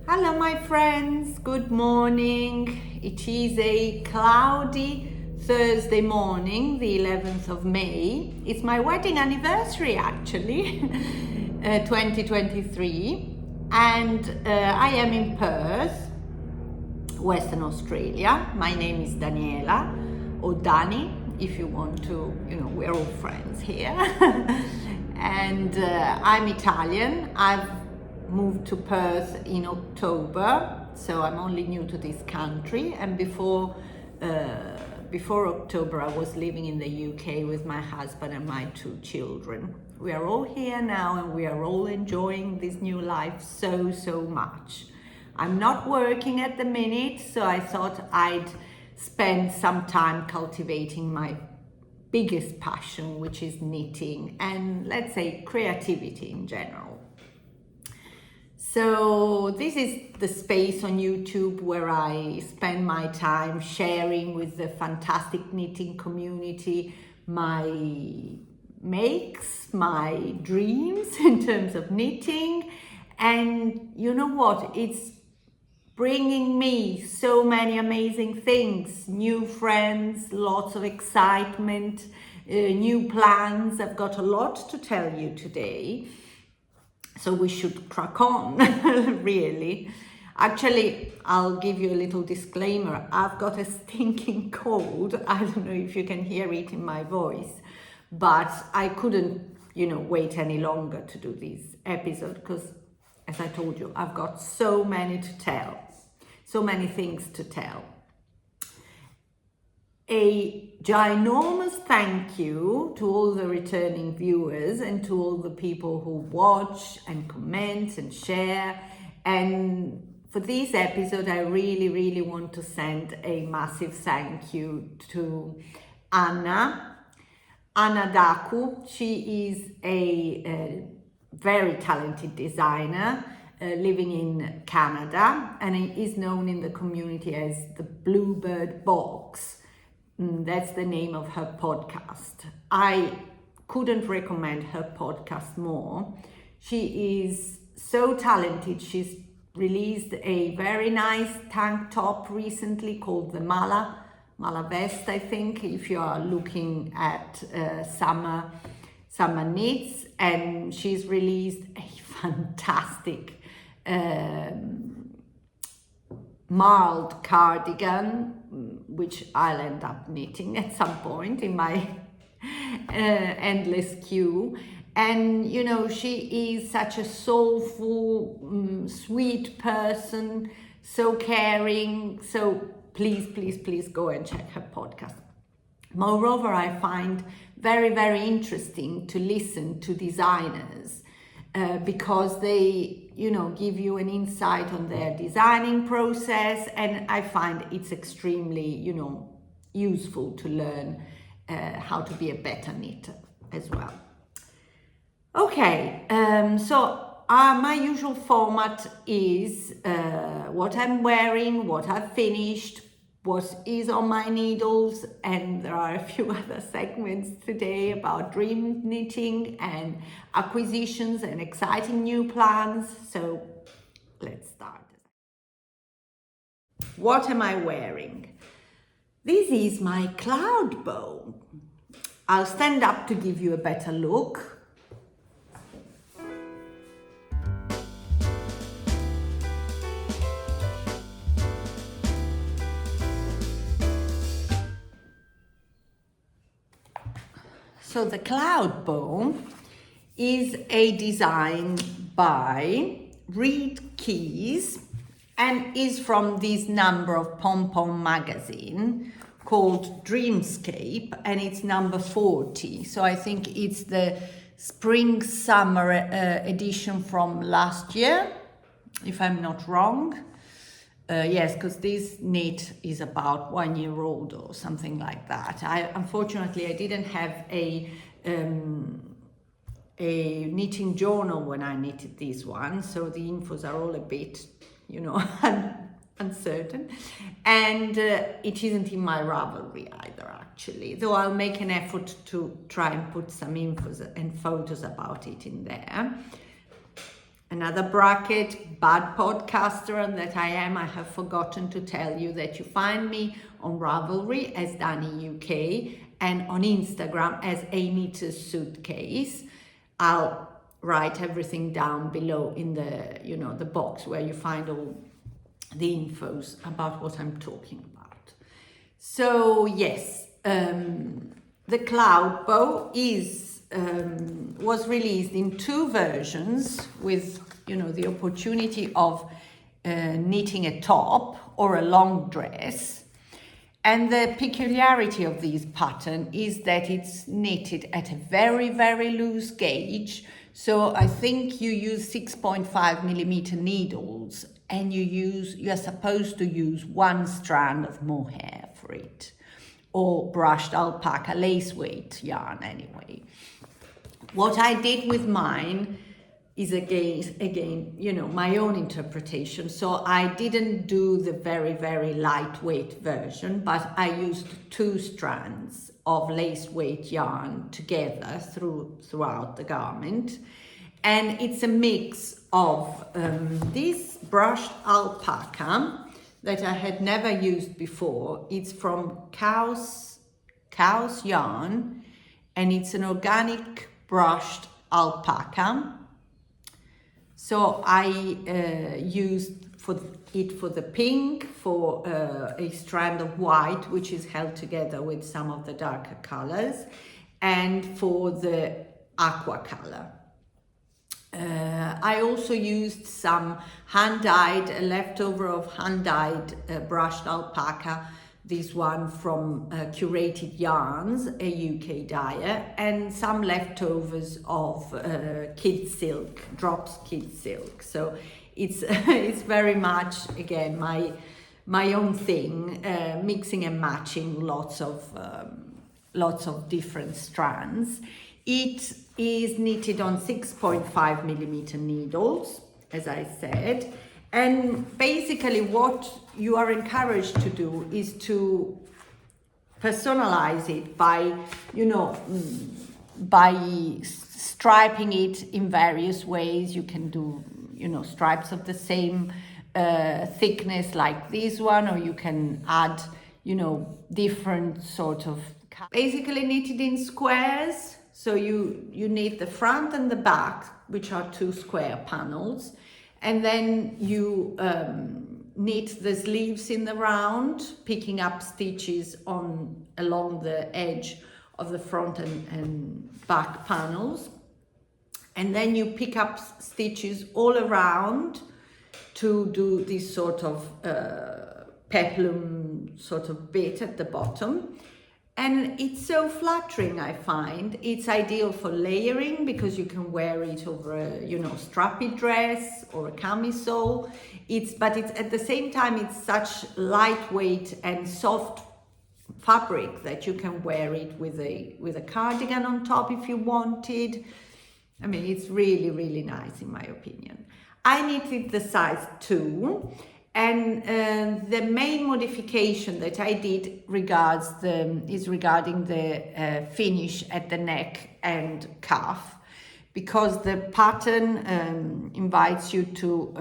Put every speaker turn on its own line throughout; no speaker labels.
Hello my friends, good morning. It is a cloudy Thursday morning, the 11th of May. It's my wedding anniversary actually, 2023, and I am in Perth, Western Australia. My name is Daniela, or Dani, if you want to, we're all friends here. And I'm Italian. I've moved to Perth in October, so I'm only new to this country, and before October I was living in the UK with my husband and my 2 children. We are all here now and we are all enjoying this new life so much. I'm not working at the minute, so I thought I'd spend some time cultivating my biggest passion, which is knitting and, let's say, creativity in general. So this is the space on YouTube where I spend my time sharing with the fantastic knitting community my makes, my dreams in terms of knitting. And you know what? It's bringing me so many amazing things, new friends, lots of excitement, new plans. I've got a lot to tell you today. So we should crack on, really. Actually, I'll give you a little disclaimer. I've got a stinking cold. I don't know if you can hear it in my voice, but I couldn't, wait any longer to do this episode because, as I told you, I've got so many to tell, so many things to tell. A ginormous thank you to all the returning viewers and to all the people who watch and comment and share. And for this episode, I really want to send a massive thank you to Anniina Daku. She is a very talented designer living in Canada, and is known in the community as the Bluebird Box. That's the name of her podcast. I couldn't recommend her podcast more. She is so talented. She's released a very nice tank top recently called the Mala Vest, I think, if you are looking at summer knits. And she's released a fantastic marled cardigan, which I'll end up knitting at some point in my endless queue. And she is such a soulful, sweet person, so caring. So please go and check her podcast. Moreover, I find very interesting to listen to designers because they give you an insight on their designing process, and I find it's extremely useful to learn how to be a better knitter as well. Okay, so my usual format is what I'm wearing, what I've finished, what is on my needles, and there are a few other segments today about dream knitting and acquisitions and exciting new plans. So let's start. What am I wearing? This is my Cloudbow. I'll stand up to give you a better look. So the Cloudbow is a design by Ruke and is from this number of Pom Pom magazine called Dreamscape, and it's number 40. So I think it's the spring summer edition from last year, if I'm not wrong. Yes, because this knit is about 1 year old or something like that. Unfortunately, I didn't have a knitting journal when I knitted this one, so the infos are all a bit, uncertain. And it isn't in my Ravelry either, actually, though I'll make an effort to try and put some infos and photos about it in there. Another bracket, bad podcaster that I am, I have forgotten to tell you that you find me on Ravelry as DanyUK and on Instagram as Anniina Suitcase. I'll write everything down below in the, the box where you find all the infos about what I'm talking about. So yes, the Cloudbow was released in 2 versions with, the opportunity of knitting a top or a long dress. And the peculiarity of this pattern is that it's knitted at a very, very loose gauge. So I think you use 6.5mm needles, and you are supposed to use 1 strand of mohair for it, or brushed alpaca lace weight yarn anyway. What I did with mine is again, my own interpretation. So I didn't do the very, very lightweight version, but I used 2 strands of lace weight yarn together throughout the garment. And it's a mix of this brushed alpaca that I had never used before. It's from cow's yarn, and it's an organic brushed alpaca. So I used for the pink, for a strand of white, which is held together with some of the darker colors, and for the aqua color. I also used some hand-dyed, a leftover of hand-dyed brushed alpaca, this one from Curated Yarns, a UK dyer, and some leftovers of kid silk, drops kid silk. So it's it's very much, again, my own thing, mixing and matching lots of different strands. It is knitted on 6.5mm needles, as I said. And basically what you are encouraged to do is to personalize it by, by striping it in various ways. You can do, stripes of the same thickness like this one, or you can add, different sort of, basically knitted in squares. So you knit the front and the back, which are 2 square panels. And then you knit the sleeves in the round, picking up stitches along the edge of the front and back panels. And then you pick up stitches all around to do this sort of peplum sort of bit at the bottom. And it's so flattering, I find. It's ideal for layering because you can wear it over a, strappy dress or a camisole. But it's at the same time, it's such lightweight and soft fabric that you can wear it with a cardigan on top if you wanted. I mean, it's really, really nice in my opinion. I knitted the size 2. And the main modification that I did is regarding the finish at the neck and cuff, because the pattern invites you to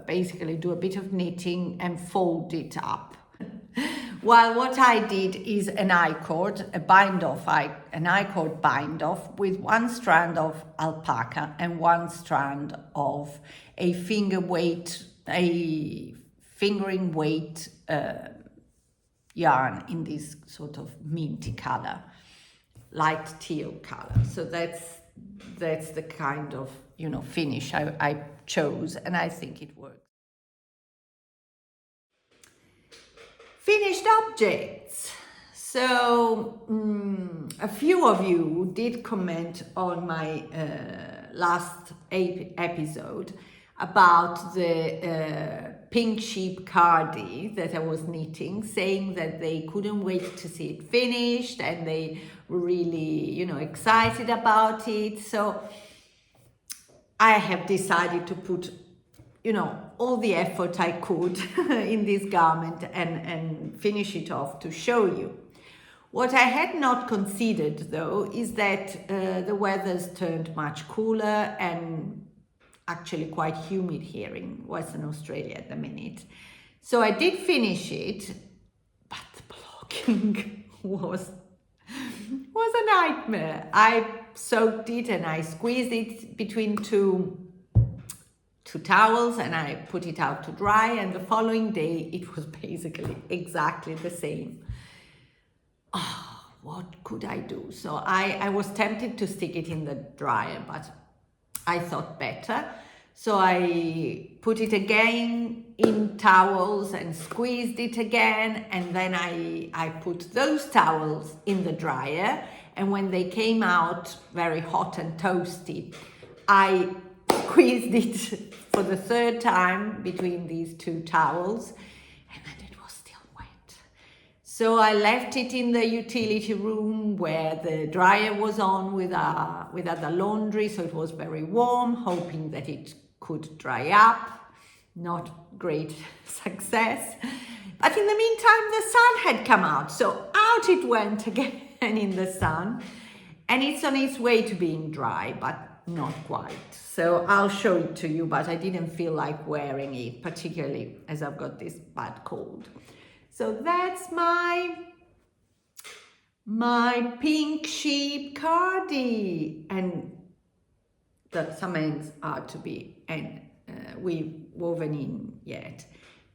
basically do a bit of knitting and fold it up. While what I did is an I-cord, an I-cord bind off with 1 strand of alpaca and 1 strand of a fingering weight yarn in this sort of minty color, light teal color. So that's the kind of finish I chose, and I think it works. Finished objects. So a few of you did comment on my last episode about the pink sheep cardi that I was knitting, saying that they couldn't wait to see it finished and they were really, excited about it. So I have decided to put, all the effort I could in this garment and finish it off to show you. What I had not considered though is that the weather's turned much cooler, and actually quite humid here in Western Australia at the minute. So I did finish it, but the blocking was a nightmare. I soaked it and I squeezed it between two towels and I put it out to dry, and the following day it was basically exactly the same. What could I do? So I was tempted to stick it in the dryer, but I thought better. So I put it again in towels and squeezed it again, and then I put those towels in the dryer, and when they came out very hot and toasty, I squeezed it for the third time between these two towels, and then it was still wet. So I left it in the utility room where the dryer was on with other laundry, so it was very warm, hoping that it could dry up. Not great success. But in the meantime, the sun had come out, so out it went again in the sun, and it's on its way to being dry, but not quite. So I'll show it to you, but I didn't feel like wearing it, particularly as I've got this bad cold. So that's my pink sheep cardi, and some ends are to be we've woven in yet.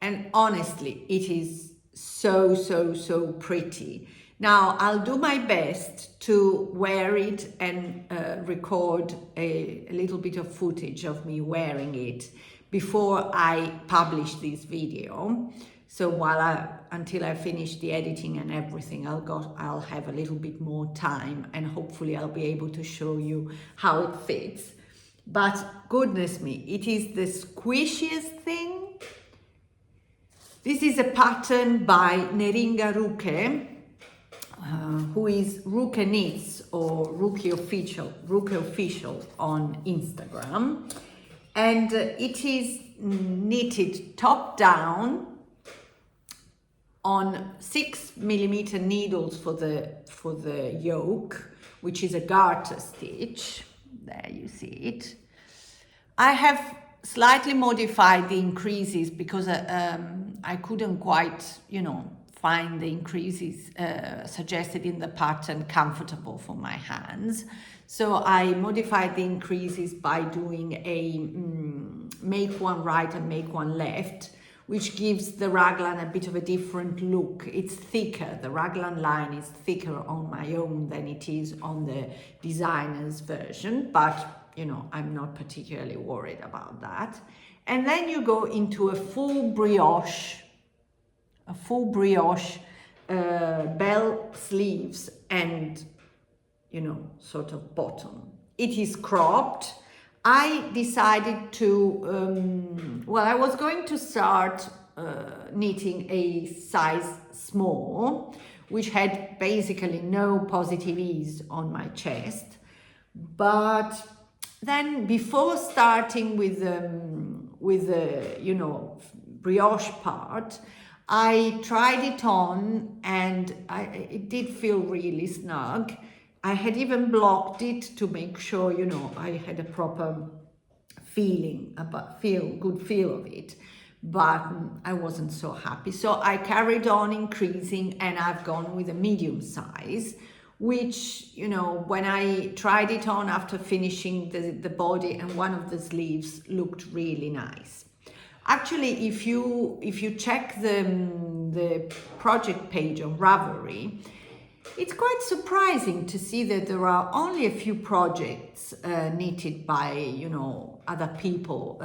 And honestly, it is so pretty. Now I'll do my best to wear it and record a little bit of footage of me wearing it before I publish this video. So until I finish the editing and everything, I'll have a little bit more time, and hopefully I'll be able to show you how it fits. But goodness me, it is the squishiest thing. This is a pattern by Neringa Ruke, who is Ruke Knits or Ruke Official on Instagram. And it is knitted top down on 6mm needles for the yoke, which is a garter stitch. There you see it. I have slightly modified the increases because I couldn't quite, find the increases suggested in the pattern comfortable for my hands. So I modified the increases by doing a make one right and make one left, which gives the raglan a bit of a different look. It's thicker, the raglan line is thicker on my own than it is on the designer's version, but I'm not particularly worried about that. And then you go into a full brioche bell sleeves and sort of bottom. It is cropped. I decided to I was going to start knitting a size small, which had basically no positive ease on my chest, but then before starting with the brioche part, I tried it on and it did feel really snug. I had even blocked it to make sure, I had a proper good feel of it, but I wasn't so happy. So I carried on increasing, and I've gone with a medium size, which, when I tried it on after finishing the body and one of the sleeves, looked really nice. Actually, if you check the project page on Ravelry, it's quite surprising to see that there are only a few projects knitted by other people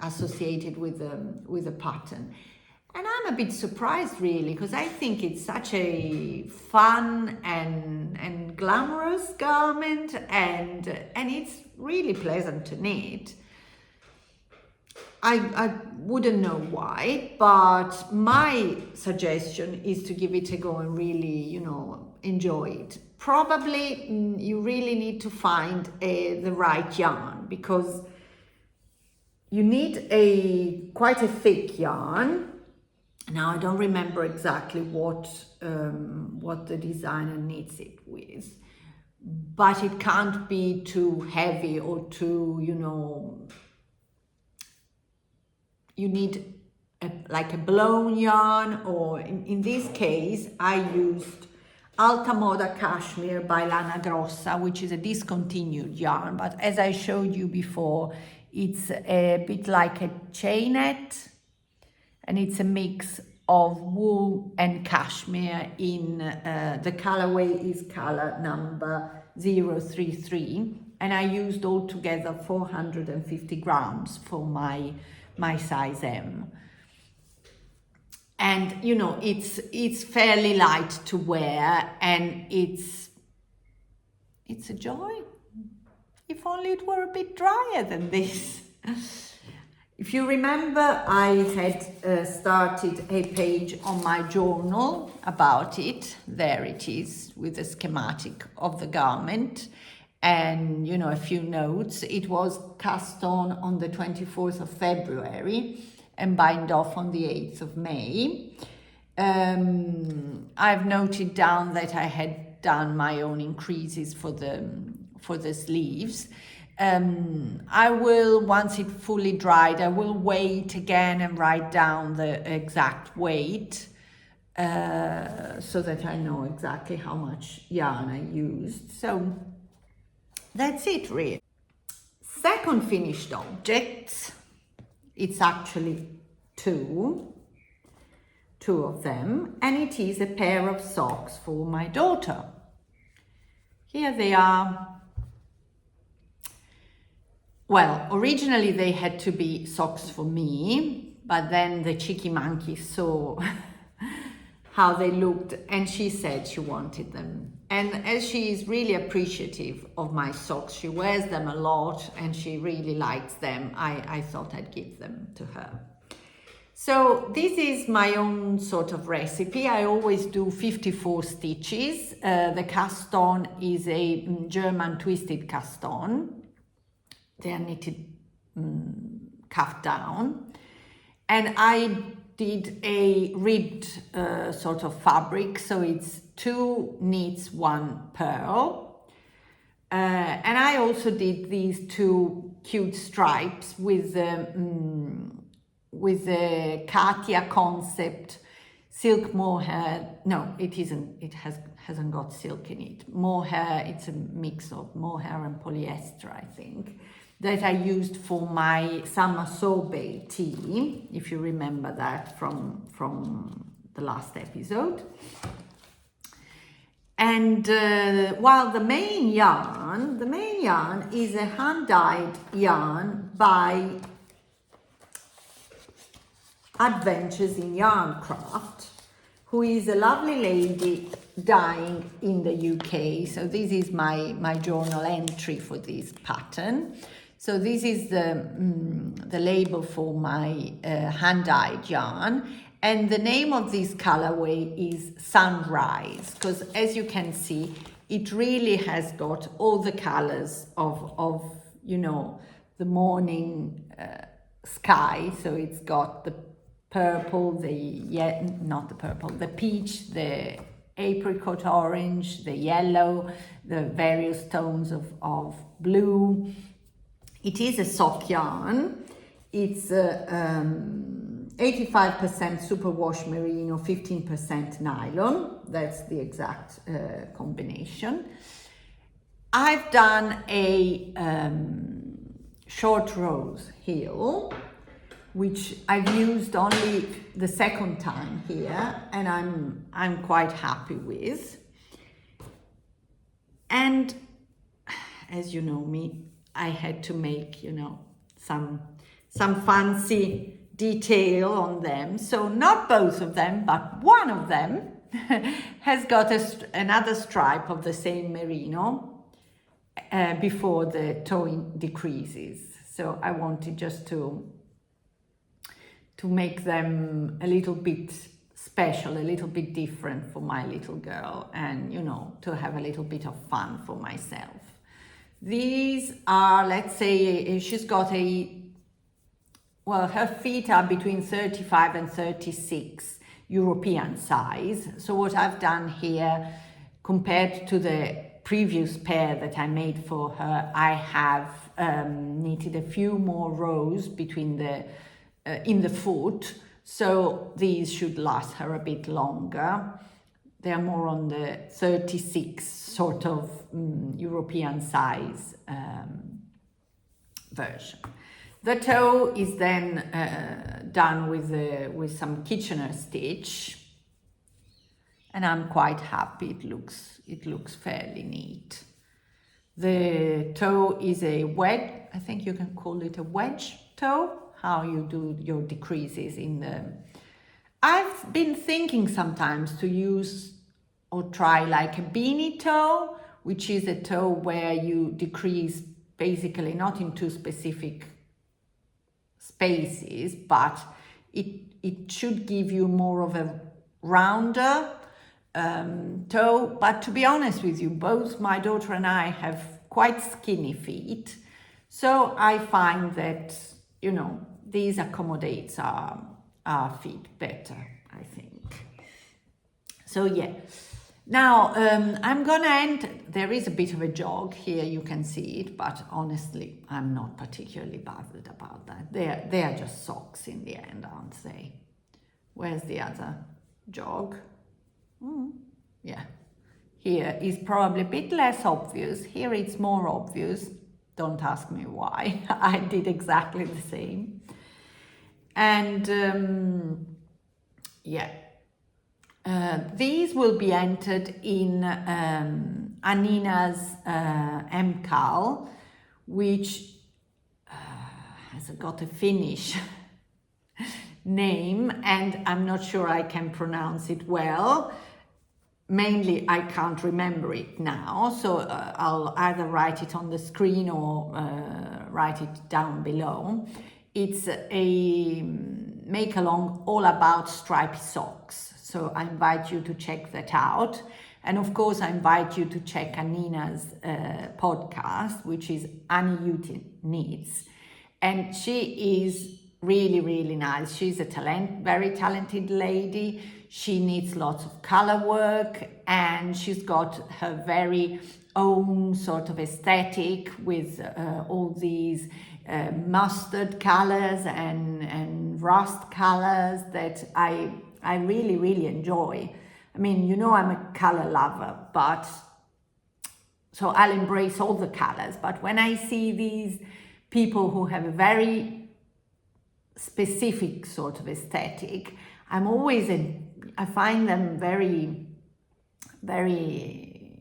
associated with the pattern, and I'm a bit surprised really, because I think it's such a fun and glamorous garment, and it's really pleasant to knit. I wouldn't know why, but my suggestion is to give it a go and really, enjoy it. Probably you really need to find the right yarn, because you need quite a thick yarn. Now I don't remember exactly what the designer knits it with, but it can't be too heavy or too, you need like a blown yarn, or in this case, I used Alta Moda Cashmere by Lana Grossa, which is a discontinued yarn, but as I showed you before, it's a bit like a chainette, and it's a mix of wool and cashmere in the colorway is color number 033, and I used altogether 450 grams for my size M. And you know, it's fairly light to wear, and it's a joy. If only it were a bit drier than this. If you remember, I had started a page on my journal about it. There it is, with a schematic of the garment and, you know, a few notes. It was cast on the 24th of February and bind off on the 8th of May. I've noted down that I had done my own increases for the sleeves. I will, once it fully dried, I will weigh it again and write down the exact weight so that I know exactly how much yarn I used. So that's it, really. Second finished object, it's actually two of them, and it is a pair of socks for my daughter. Here they are. Well, originally they had to be socks for me, but then the cheeky monkey saw how they looked and she said she wanted them. And as she is really appreciative of my socks, she wears them a lot and she really likes them, I thought I'd give them to her. So this is my own sort of recipe. I always do 54 stitches. The cast on is a German twisted cast on. They are knitted cuff down, and I did a ribbed sort of fabric, so it's 2 knits, 1 purl, and I also did these 2 cute stripes with the Katia concept silk mohair. No, it isn't. It hasn't got silk in it. Mohair. It's a mix of mohair and polyester, I think, that I used for my summer sorbet tea, if you remember that from the last episode. And while the main yarn is a hand-dyed yarn by Adventures in Yarncraft, who is a lovely lady dyeing in the UK. So this is my journal entry for this pattern. So this is the label for my hand-dyed yarn, and the name of this colorway is Sunrise, because as you can see, it really has got all the colors of you know, the morning sky. So it's got the purple, the peach, the apricot orange, the yellow, the various tones of blue. It is a sock yarn. It's 85% superwash merino, 15% nylon. That's the exact combination. I've done a short rose heel, which I've used only the second time here, and I'm quite happy with. And as you know me, I had to make, you know, some fancy detail on them. So not both of them, but one of them has got another stripe of the same merino before the toe decreases. So I wanted just to make them a little bit special, a little bit different for my little girl, and, you know, to have a little bit of fun for myself. These are, let's say, she's got her feet are between 35 and 36 European size. So what I've done here, compared to the previous pair that I made for her, I have knitted a few more rows between the in the foot, so these should last her a bit longer. They are more on the 36 sort of European size version. The toe is then done with some Kitchener stitch, and I'm quite happy. It looks fairly neat. The toe is a wedge. I think you can call it a wedge toe. How you do your decreases in the. I've been thinking sometimes to use or try like a beanie toe, which is a toe where you decrease basically not into specific spaces, but it should give you more of a rounder toe. But to be honest with you, both my daughter and I have quite skinny feet, so I find that, you know, these accommodates our feet better, I think. So yeah. Now, I'm gonna end, there is a bit of a jog here, you can see it, but honestly, I'm not particularly bothered about that. They are just socks in the end, aren't they? Where's the other jog? Yeah. Here is probably a bit less obvious. Here it's more obvious. Don't ask me why. I did exactly the same. And yeah. These will be entered in Anniina's MCAL, which has got a Finnish name, and I'm not sure I can pronounce it well. Mainly, I can't remember it now, so I'll either write it on the screen or write it down below. It's a make-along all about stripy socks. So I invite you to check that out. And of course, I invite you to check Anniina's podcast, which is DanyUK Knits. And she is really, really nice. She's a very talented lady. She knits lots of color work, and she's got her very own sort of aesthetic with all these mustard colors and rust colors that I really, really enjoy. I mean, you know, I'm a color lover, but so I'll embrace all the colors. But when I see these people who have a very specific sort of aesthetic, I find them very, very,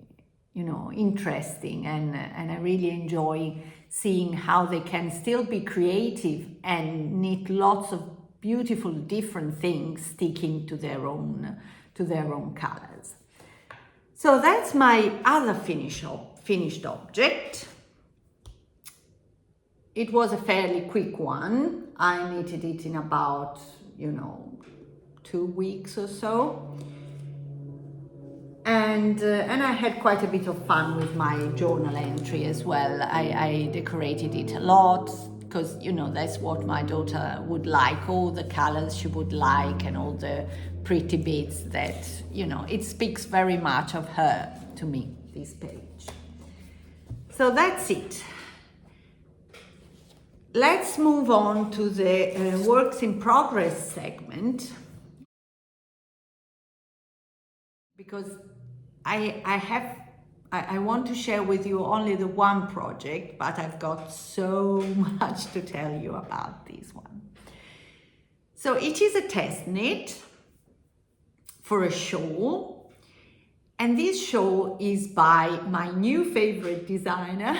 you know, interesting, and I really enjoy seeing how they can still be creative and knit lots of beautiful different things sticking to their own colors. So that's my other finished object. It was a fairly quick one. I knitted it in about, you know, 2 weeks or so. And I had quite a bit of fun with my journal entry as well. I decorated it a lot, because, you know, that's what my daughter would like, all the colors she would like and all the pretty bits that, you know, it speaks very much of her to me, this page. So that's it. Let's move on to the works in progress segment, because I want to share with you only the one project, but I've got so much to tell you about this one. So it is a test knit for a shawl, and this shawl is by my new favorite designer,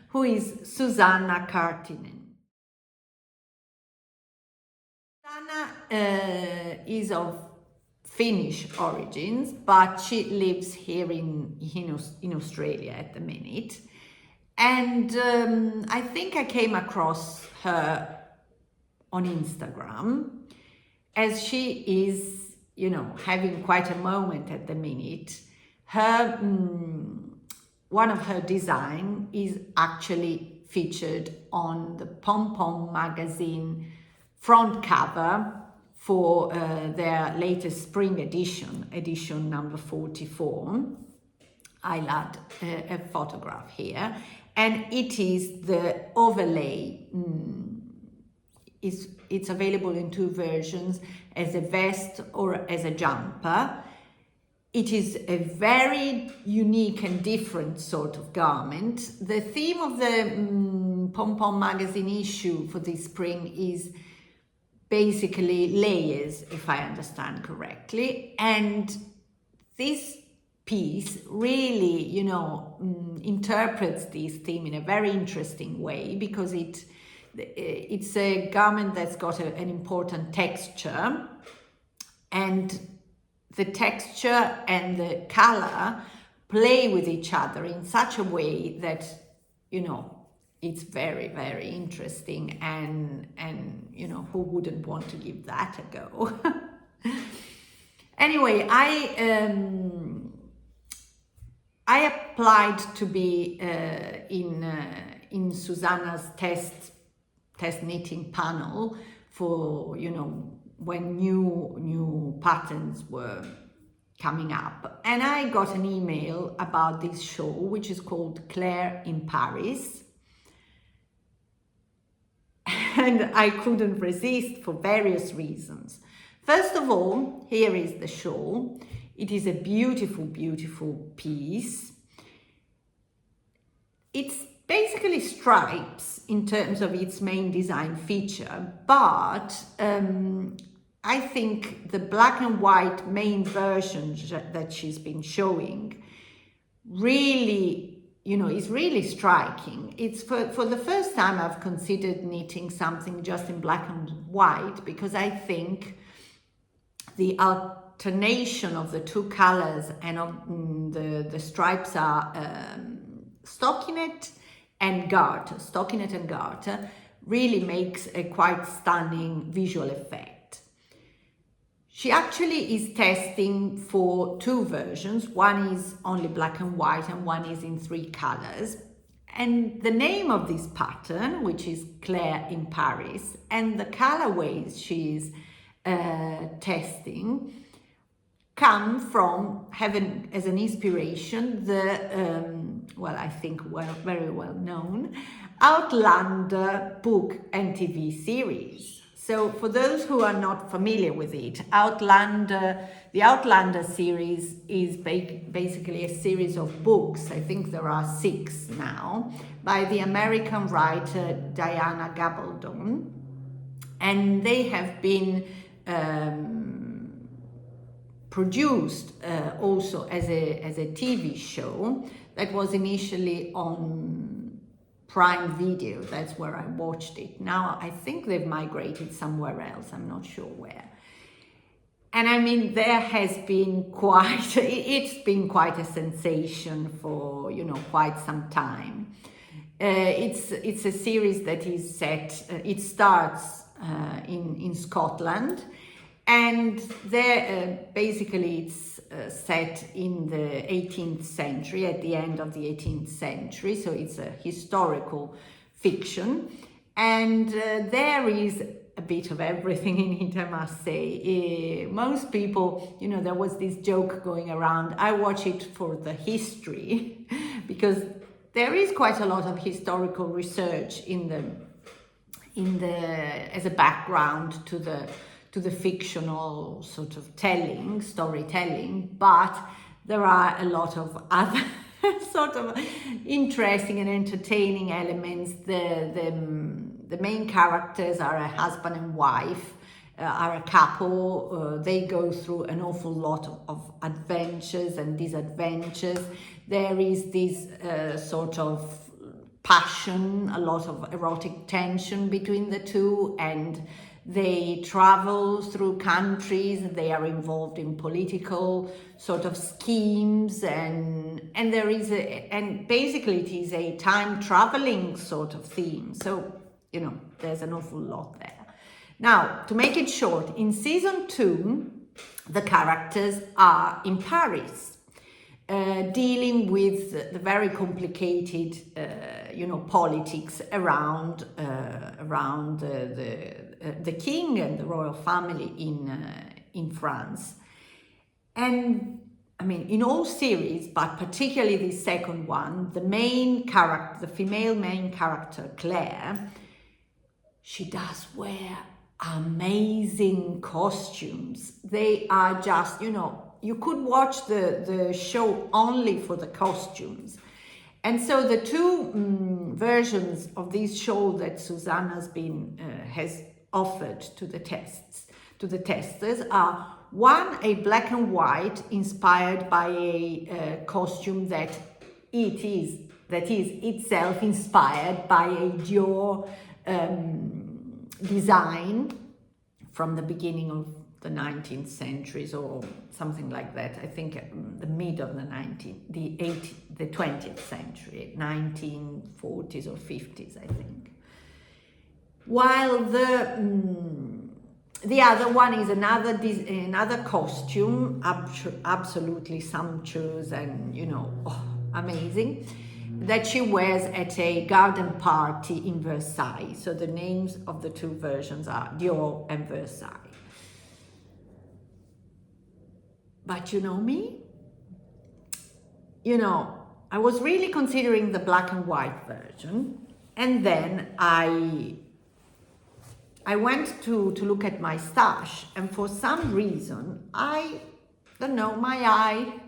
who is Susanna Cardigan. Susanna is of Finnish origins, but she lives here in Australia at the minute. And I think I came across her on Instagram, as she is, you know, having quite a moment at the minute. Her one of her design is actually featured on the Pom Pom magazine front cover for their latest spring edition number 44. I'll add a photograph here, and it is the overlay it's available in 2 versions, as a vest or as a jumper. It is a very unique and different sort of garment. The theme of the Pom Pom magazine issue for this spring is basically layers, if I understand correctly. And this piece really, you know, interprets this theme in a very interesting way, because it's a garment that's got an important texture, and the texture and the color play with each other in such a way that, you know, it's very, very interesting, and you know, who wouldn't want to give that a go? Anyway, I applied to be in Susanna's test knitting panel for, you know, when new patterns were coming up, and I got an email about this show, which is called Claire in Paris. And I couldn't resist for various reasons. First of all, here is the shawl. It is a beautiful, beautiful piece. It's basically stripes in terms of its main design feature, but I think the black and white main version that she's been showing really, you know, is really striking. It's for the first time I've considered knitting something just in black and white, because I think the alternation of the 2 colors and of the stripes are stockinette and garter really makes a quite stunning visual effect. She actually is testing for 2 versions. One is only black and white and one is in 3 colors. And the name of this pattern, which is Claire in Paris, and the colorways she's testing, come from having as an inspiration the, well, I think very well known Outlander book and TV series. So for those who are not familiar with it, the Outlander series is basically a series of books, I think there are 6 now, by the American writer Diana Gabaldon, and they have been produced also as a TV show that was initially on Prime Video. That's where I watched it. Now I think they've migrated somewhere else, I'm not sure where. And I mean, there has been it's been quite a sensation for, you know, quite some time. It's a series that is set, it starts in Scotland, and there basically it's set in the 18th century, at the end of the 18th century, so it's a historical fiction, and there is a bit of everything in it, I must say. Most people, you know, there was this joke going around, I watch it for the history, because there is quite a lot of historical research as a background to the fictional sort of storytelling, but there are a lot of other sort of interesting and entertaining elements. The main characters are a husband and wife, are a couple. They go through an awful lot of adventures and disadventures. There is this sort of passion, a lot of erotic tension between the two, and they travel through countries, they are involved in political sort of schemes, and there is and basically it is a time traveling sort of theme. So, you know, there's an awful lot there. Now, to make it short, in season 2, the characters are in Paris, dealing with the very complicated, you know, politics around the king and the royal family in France. And I mean, in all series, but particularly the second one, the main character, the female main character, Claire, she does wear amazing costumes. They are just, you know, you could watch the show only for the costumes. And so the two versions of this show that Susanna's been has offered to the testers are one, a black and white inspired by a costume that is itself inspired by a Dior design from the beginning of the 19th centuries or something like that. I think the mid of the 20th century, 1940s or 50s, I think. While the other one is another costume, absolutely sumptuous and, you know, amazing, that she wears at a garden party in Versailles. So the names of the two versions are Dior and Versailles. But you know me? You know, I was really considering the black and white version, and then I went to look at my stash, and for some reason, I don't know, my eye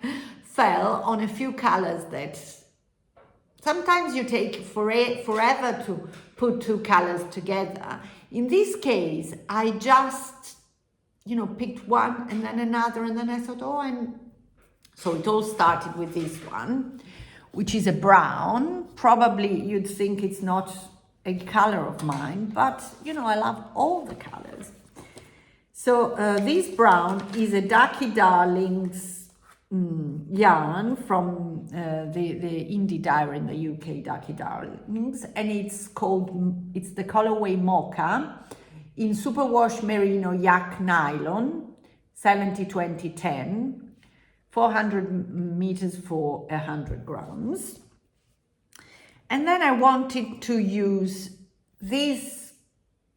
fell on a few colors that sometimes you take forever to put two colors together. In this case, I just, you know, picked one and then another, and then I thought, so it all started with this one, which is a brown. Probably you'd think it's not a color of mine, but you know, I love all the colors. So this brown is a Ducky Darlings yarn from the indie diary in the UK, Ducky Darlings, and it's the colorway Mocha in superwash merino yak nylon, 70-20-10, 400 meters for 100 grams. And then I wanted to use this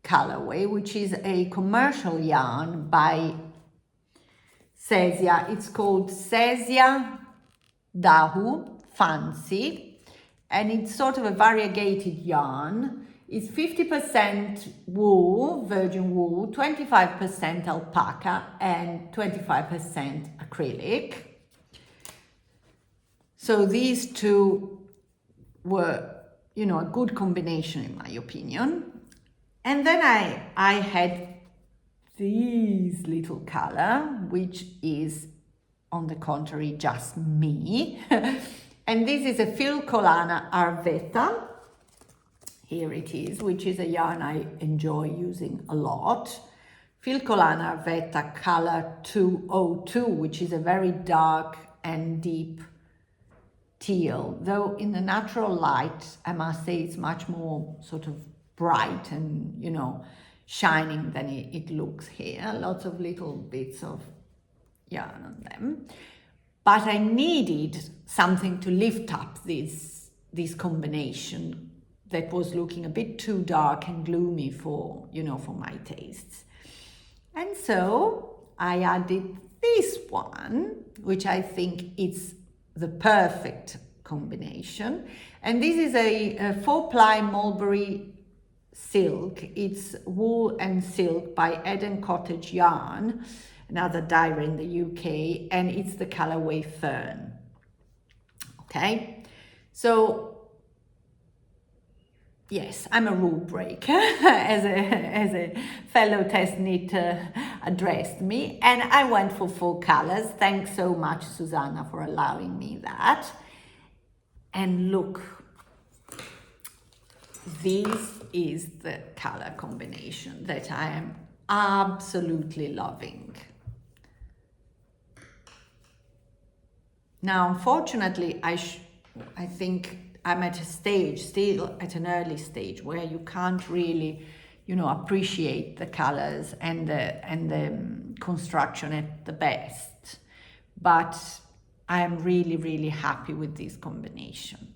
colorway, which is a commercial yarn by Cesia. It's called Cesia Dahu Fancy, and it's sort of a variegated yarn. It's 50% wool, virgin wool, 25% alpaca, and 25% acrylic. So these two were, you know, a good combination in my opinion. And then I had this little color, which is, on the contrary, just me. And this is a Filcolana Arvetta. Here it is, which is a yarn I enjoy using a lot. Filcolana Arvetta color 202, which is a very dark and deep teal, though in the natural light, I must say it's much more sort of bright and, you know, shining than it looks here. Lots of little bits of yarn on them. But I needed something to lift up this combination that was looking a bit too dark and gloomy for, you know, for my tastes. And so I added this one, which I think is the perfect combination. And this is a 4-ply mulberry silk. It's wool and silk by Eden Cottage Yarn, another dyer in the UK, and it's the colorway Fern. Okay, so yes, I'm a rule breaker, as a fellow test knitter addressed me, and I went for 4 colors. Thanks so much, Susanna, for allowing me that. And look, this is the color combination that I am absolutely loving. Now, unfortunately, I think I'm at a stage, still at an early stage, where you can't really, you know, appreciate the colors and the construction at the best. But I am really, really happy with this combination.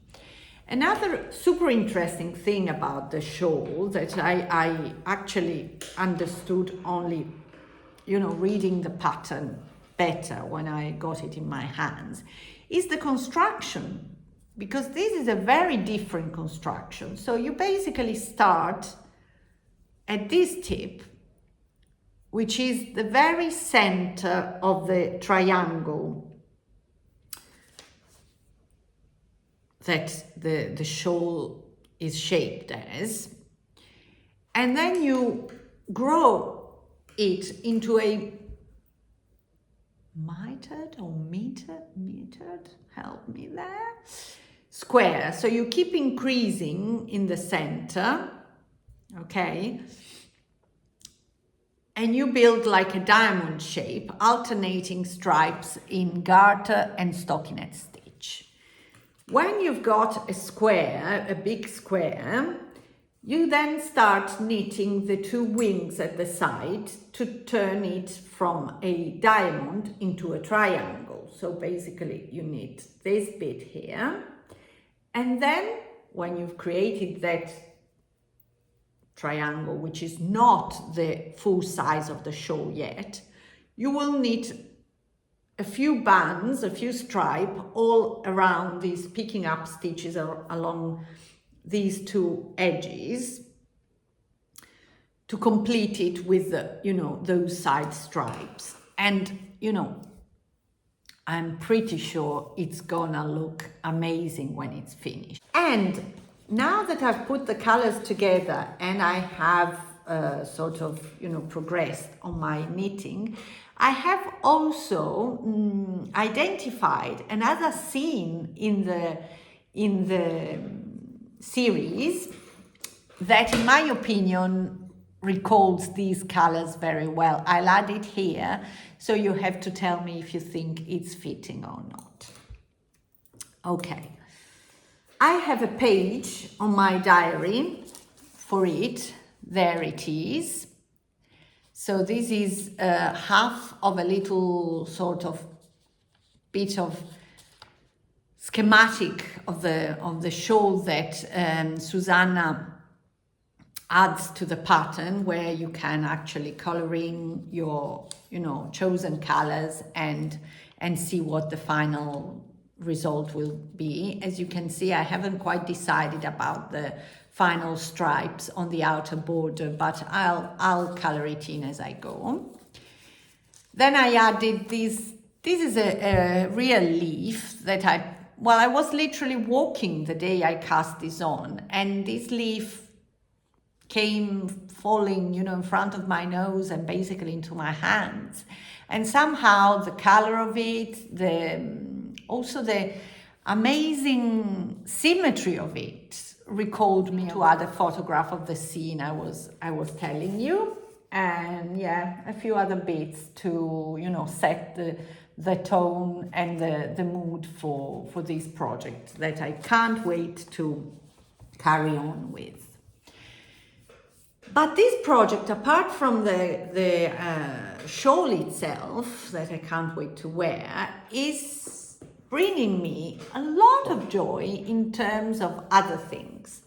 Another super interesting thing about the shawl that I actually understood only, you know, reading the pattern better when I got it in my hands, is the construction. Because this is a very different construction. So you basically start at this tip, which is the very center of the triangle that the shawl is shaped as. And then you grow it into a metered, help me there, square. So you keep increasing in the center, okay? And you build like a diamond shape, alternating stripes in garter and stockinette stitch. When you've got a square, a big square, you then start knitting the two wings at the side to turn it from a diamond into a triangle. So basically you knit this bit here, and then when you've created that triangle, which is not the full size of the shawl yet, you will knit a few bands, a few stripes all around these picking up stitches along these two edges to complete it with the, those side stripes. And I'm pretty sure it's gonna look amazing when it's finished. And now that I've put the colors together and I have sort of progressed on my knitting, I have also identified another scene in the series that, in my opinion, recalls these colors very well. I'll add it here, so you have to tell me if you think it's fitting or not. Okay, I have a page on my diary for it. There it is. So this is half of a little sort of bit of schematic of the shawl that Susanna adds to the pattern, where you can actually color in your chosen colors and see what the final result will be. As you can see, I haven't quite decided about the final stripes on the outer border, but I'll color it in as I go. Then I added this is a real leaf that I was literally walking the day I cast this on, and this leaf came falling, in front of my nose and basically into my hands. And somehow the color of it, also the amazing symmetry of it recalled me to other photograph of the scene I was telling you. And yeah, a few other bits to, set the tone and the mood for this project that I can't wait to carry on with. But this project, apart from the shawl itself that I can't wait to wear, is bringing me a lot of joy in terms of other things.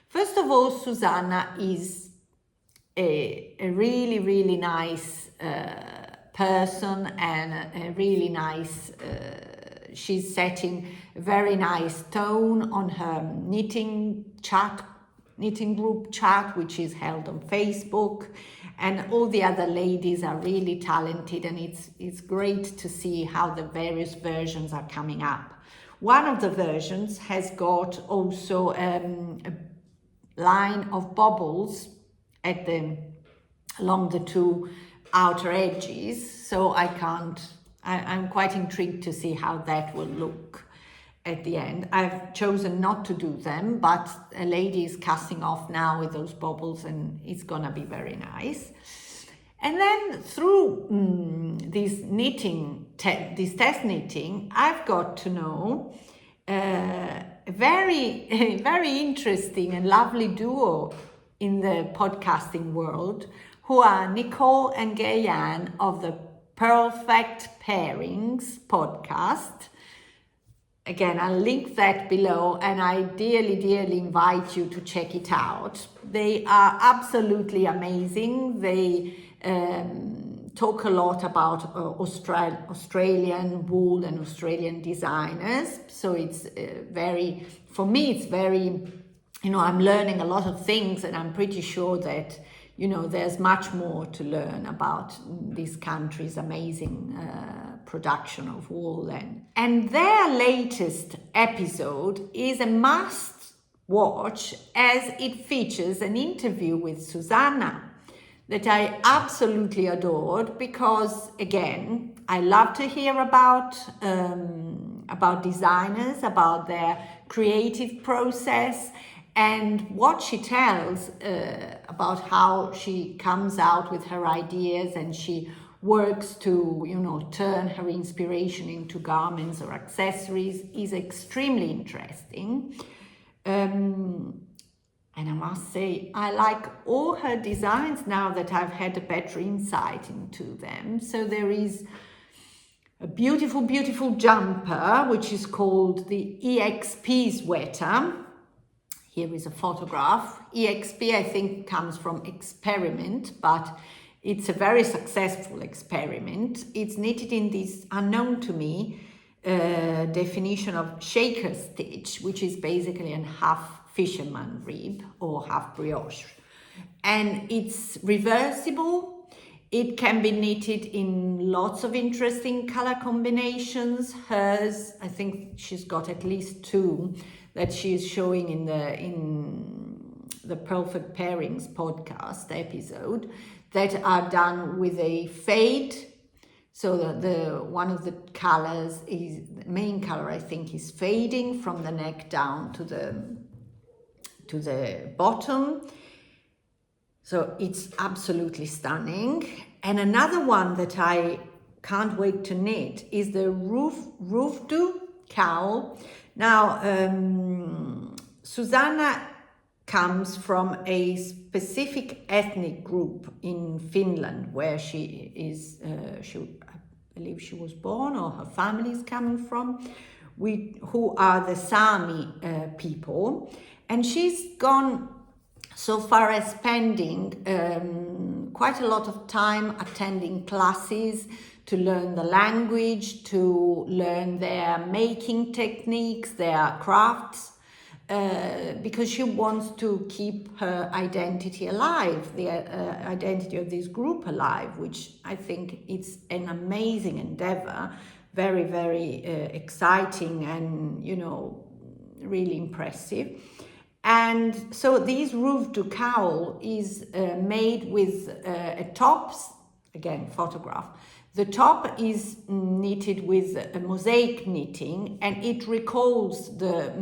First of all, Susanna is a really, really nice person, and a really nice, she's setting a very nice tone on her knitting group chat, which is held on Facebook, and all the other ladies are really talented, and it's great to see how the various versions are coming up. One of the versions has got also a line of bubbles along the two outer edges, so I'm quite intrigued to see how that will look at the end. I've chosen not to do them, but a lady is casting off now with those bubbles, and it's gonna be very nice. And then through this test knitting, I've got to know a very, very interesting and lovely duo in the podcasting world, who are Nicole and Gayan of the Perfect Pairings podcast. Again, I'll link that below, and I dearly, dearly invite you to check it out. They are absolutely amazing. They talk a lot about Australian wool and Australian designers. So it's for me, it's very, I'm learning a lot of things, and I'm pretty sure that, you know, there's much more to learn about this country's amazing production of wool. And their latest episode is a must watch, as it features an interview with Susanna that I absolutely adored, because again, I love to hear about designers, about their creative process, and what she tells about how she comes out with her ideas and she works to, you know, turn her inspiration into garments or accessories is extremely interesting. And I must say, I like all her designs now that I've had a better insight into them. So there is a beautiful, beautiful jumper, which is called the EXP sweater. Here is a photograph. EXP, I think, comes from experiment, but it's a very successful experiment. It's knitted in this unknown to me definition of shaker stitch, which is basically a half fisherman rib or half brioche. And it's reversible. It can be knitted in lots of interesting color combinations. Hers, I think she's got at least 2 that she is showing in the Perfect Pairings podcast episode, that are done with a fade. So the one of the colors is, the main color I think, is fading from the neck down to the bottom. So it's absolutely stunning. And another one that I can't wait to knit is the Ruke cowl. Now, Susanna comes from a specific ethnic group in Finland where she is, I believe she was born, or her family is coming from, who are the Sami people. And she's gone so far as spending quite a lot of time attending classes to learn the language, to learn their making techniques, their crafts, because she wants to keep her identity alive, the identity of this group alive, which I think it's an amazing endeavor, very, very exciting and, you know, really impressive. And so this Ruke cowl is made with a top, again, photograph. The top is knitted with a mosaic knitting, and it recalls the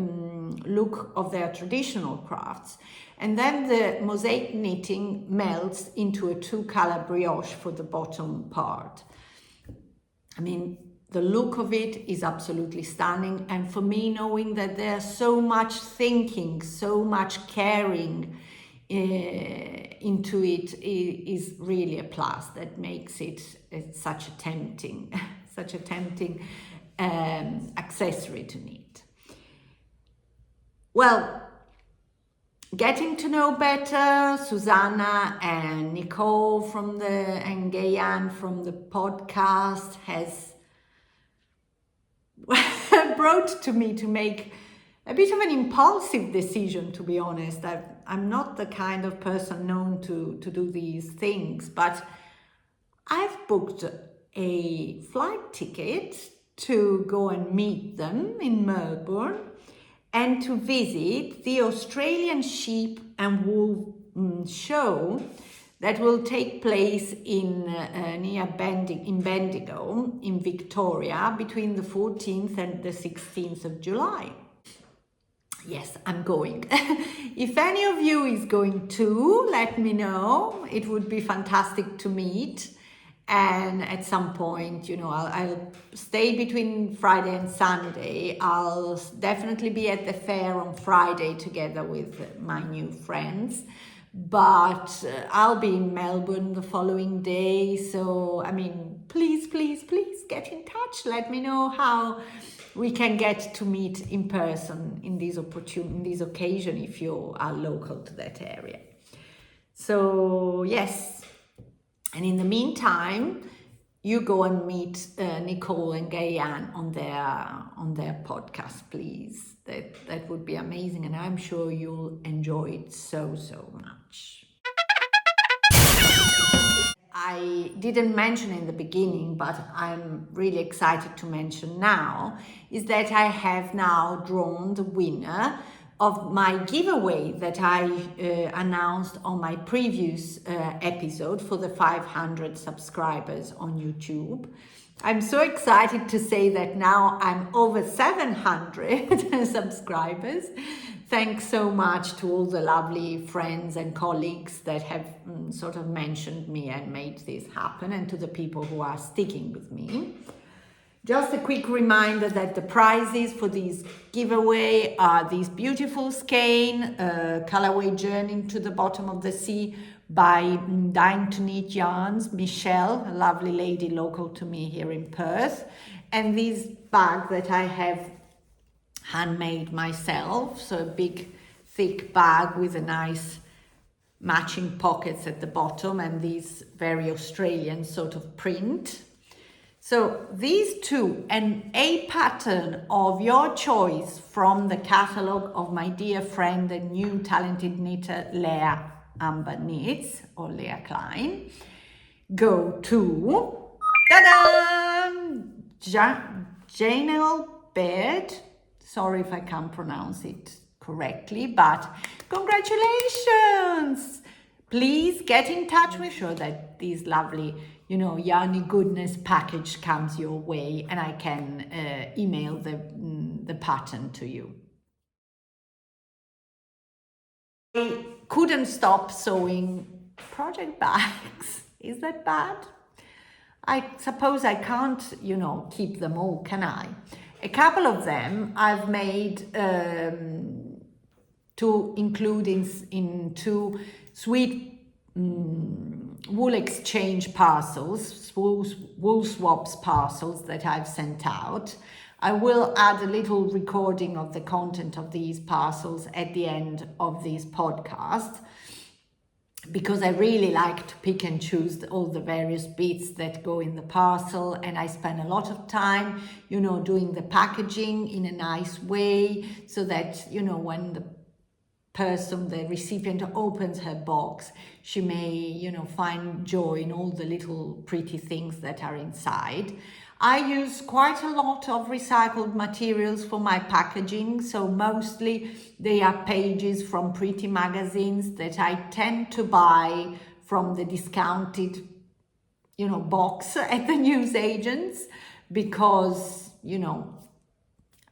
look of their traditional crafts. And then the mosaic knitting melts into a 2-color brioche for the bottom part. I mean, the look of it is absolutely stunning. And for me, knowing that there's so much thinking, so much caring into it is really a plus that makes it such a tempting, accessory to knit. Well, getting to know better Susanna and Nicole and Gayan from the podcast has brought to me to make a bit of an impulsive decision, to be honest. I'm not the kind of person known to do these things, but I've booked a flight ticket to go and meet them in Melbourne and to visit the Australian Sheep and Wool show that will take place near Bendigo in Victoria between the 14th and the 16th of July. Yes, I'm going. If any of you is going too, let me know. It would be fantastic to meet. And at some point, you know, I'll stay between Friday and Sunday. I'll definitely be at the fair on Friday together with my new friends. But I'll be in Melbourne the following day. So, I mean, please, please, please get in touch. Let me know how we can get to meet in person in this occasion if you are local to that area. So, yes. And in the meantime, you go and meet Nicole and Gayan on their podcast, please. That would be amazing, and I'm sure you'll enjoy it so much. I didn't mention in the beginning, but I'm really excited to mention now, is that I have now drawn the winner of my giveaway that I announced on my previous episode for the 500 subscribers on YouTube. I'm so excited to say that now I'm over 700 subscribers. Thanks so much to all the lovely friends and colleagues that have sort of mentioned me and made this happen, and to the people who are sticking with me. Just a quick reminder that the prizes for this giveaway are these beautiful skein, colorway Journey to the Bottom of the Sea by DanyUK Yarns, Michelle, a lovely lady local to me here in Perth, and this bag that I have handmade myself, so a big thick bag with a nice matching pockets at the bottom and these very Australian sort of print. So these two and a pattern of your choice from the catalogue of my dear friend and new talented knitter Leah Amber Knits, or Leah Klein, go to Janelle Baird. Sorry if I can't pronounce it correctly, but congratulations! Please get in touch with sure that these lovely, yarny goodness package comes your way, and I can email the pattern to you. I couldn't stop sewing project bags. Is that bad? I suppose I can't, keep them all, can I? A couple of them I've made to include in two sweet wool exchange parcels, wool swaps parcels that I've sent out. I will add a little recording of the content of these parcels at the end of this podcast, because I really like to pick and choose all the various bits that go in the parcel, and I spend a lot of time, doing the packaging in a nice way, so that, when the person, the recipient, opens her box, she may, find joy in all the little pretty things that are inside. I use quite a lot of recycled materials for my packaging, so mostly they are pages from pretty magazines that I tend to buy from the discounted, box at the newsagents, because,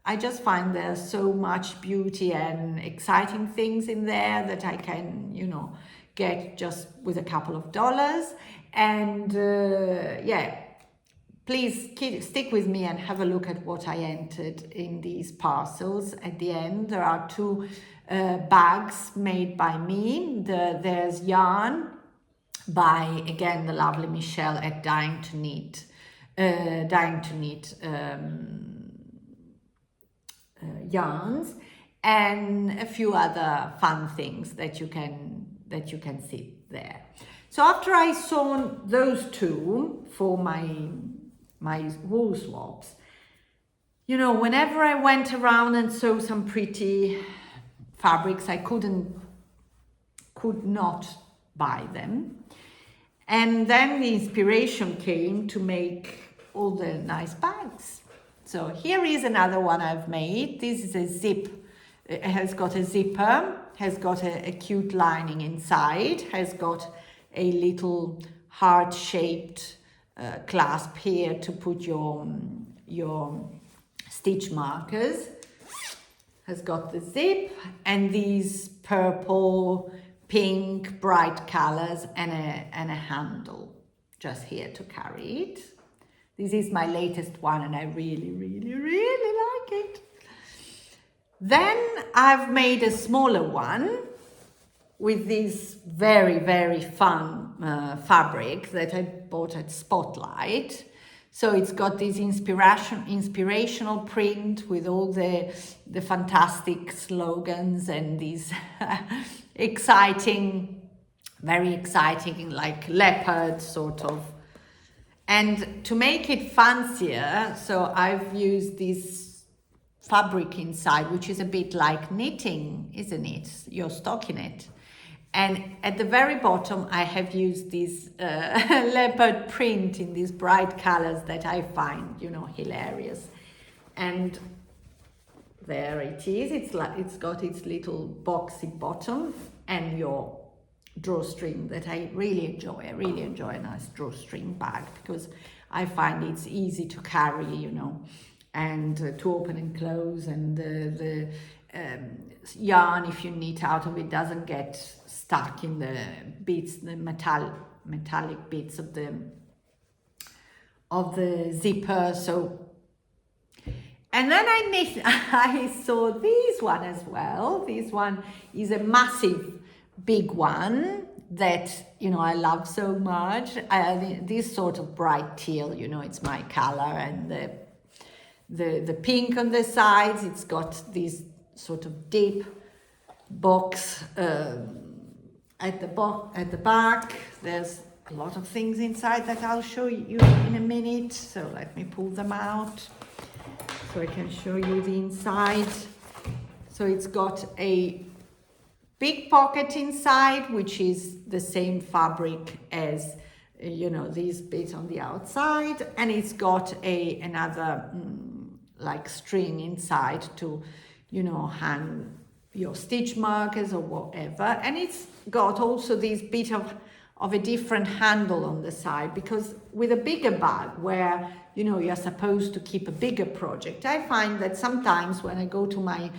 I just find there's so much beauty and exciting things in there that I can, get just with a couple of dollars. And please stick with me and have a look at what I entered in these parcels. At the end, there are two bags made by me. There's yarn by, again, the lovely Michelle at DanyUK yarns, and a few other fun things that you can see there. So after I sewn those two for my wool swaps, whenever I went around and sew some pretty fabrics, I could not buy them. And then the inspiration came to make all the nice bags. So here is another one I've made. This is a zip. It has got a zipper, has got a cute lining inside, has got a little heart-shaped clasp here to put your stitch markers, has got the zip and these purple, pink, bright colors, and a handle just here to carry it. This is my latest one and I really, really, really like it. Then I've made a smaller one with this very, very fun fabric that I bought at Spotlight. So it's got this inspirational print with all the fantastic slogans and these exciting, very exciting, like leopard sort of. And to make it fancier, so I've used this fabric inside, which is a bit like knitting, isn't it? Your stockinette. And at the very bottom, I have used this leopard print in these bright colors that I find, you know, hilarious. And there it is. It's got its little boxy bottom and your drawstring that I really enjoy. I really enjoy a nice drawstring bag because I find it's easy to carry, you know, and to open and close, and the yarn, if you knit out of it, doesn't get stuck in the bits, the metallic bits of the zipper. So, and then I saw this one as well. This one is a massive big one that, you know, I love so much. This sort of bright teal, you know, it's my color, and the pink on the sides. It's got this sort of deep box at the back. There's a lot of things inside that I'll show you in a minute. So let me pull them out so I can show you the inside. So it's got a big pocket inside, which is the same fabric as, you know, this bit on the outside, and it's got another like string inside to, you know, hang your stitch markers or whatever. And it's got also this bit of a different handle on the side, because with a bigger bag where, you know, you're supposed to keep a bigger project, I find that sometimes when I go to my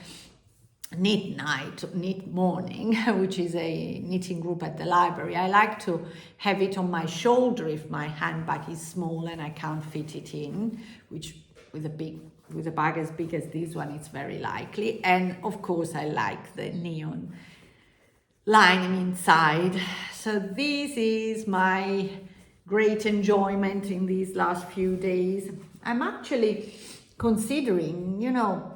knit night, knit morning, which is a knitting group at the library, I like to have it on my shoulder if my handbag is small and I can't fit it in, which with a bag as big as this one, it's very likely. And of course, I like the neon lining inside. So this is my great enjoyment in these last few days. I'm actually considering, you know,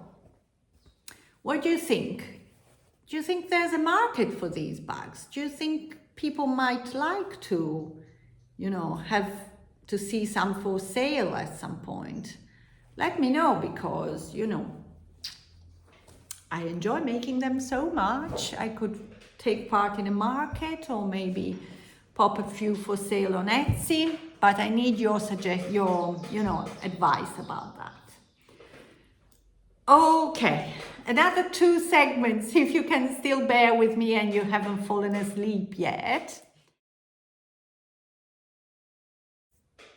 what do you think? Do you think there's a market for these bags? Do you think people might like to, you know, have to see some for sale at some point? Let me know, because, you know, I enjoy making them so much. I could take part in a market or maybe pop a few for sale on Etsy, but I need your you know, advice about that. Okay, another 2 segments, if you can still bear with me and you haven't fallen asleep yet.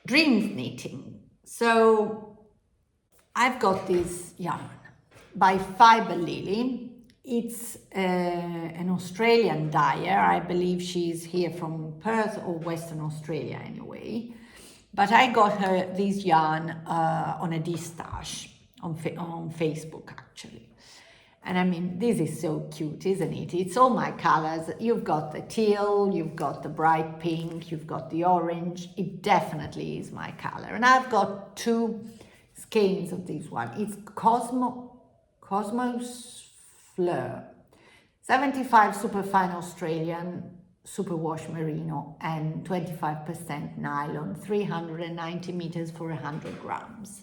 Dreams knitting. So I've got this yarn by Fiber Lily. It's an Australian dyer. I believe she's here from Perth or Western Australia anyway. But I got her this yarn on a distash on Facebook actually. And I mean, this is so cute, isn't it? It's all my colors. You've got the teal, you've got the bright pink, you've got the orange. It definitely is my color. And I've got 2 skeins of this one. It's Cosmos Fleur, 75 superfine Australian superwash merino and 25% nylon, 390 meters for 100 grams.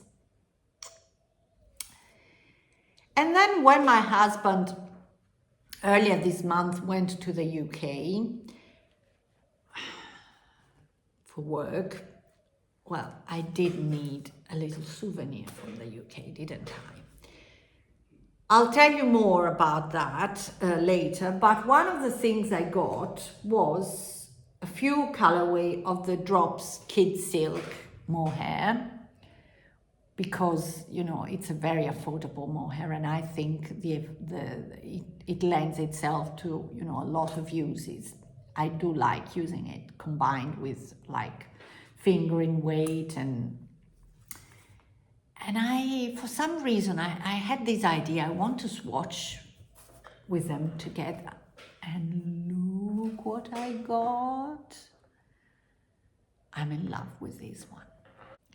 And then when my husband earlier this month went to the UK for work, well, I did need a little souvenir from the UK, didn't I? I'll tell you more about that later, but one of the things I got was a few colorway of the Drops Kid Silk mohair, because, you know, it's a very affordable mohair, and I think it lends itself to, you know, a lot of uses. I do like using it combined with like fingering weight, and I, for some reason, I had this idea, I want to swatch with them together. And look what I got. I'm in love with this one.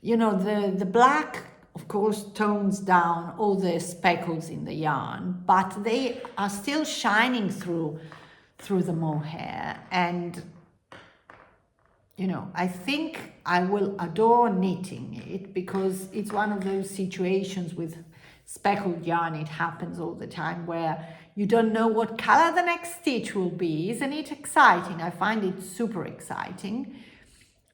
You know, the black, of course, tones down all the speckles in the yarn, but they are still shining through the mohair. And, you know, I think I will adore knitting it, because it's one of those situations with speckled yarn, it happens all the time, where You don't know what color the next stitch will be. Isn't it exciting? I find it super exciting.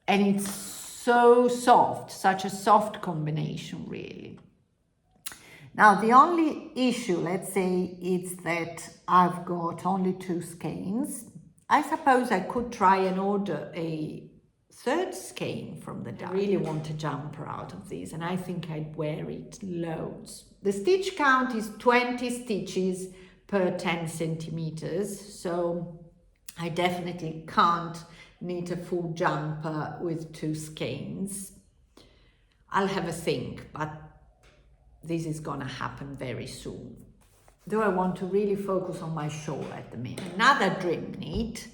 And it's so soft, such a soft combination, really. Now, the only issue, let's say, is that I've got only 2 skeins. I suppose I could try and order a 3rd skein from the dye. I really want a jumper out of these, and I think I'd wear it loads. The stitch count is 20 stitches per 10 centimeters, so I definitely can't knit a full jumper with 2 skeins. I'll have a think, but this is gonna happen very soon. Do I want to really focus on my shawl at the minute? Another dream knit,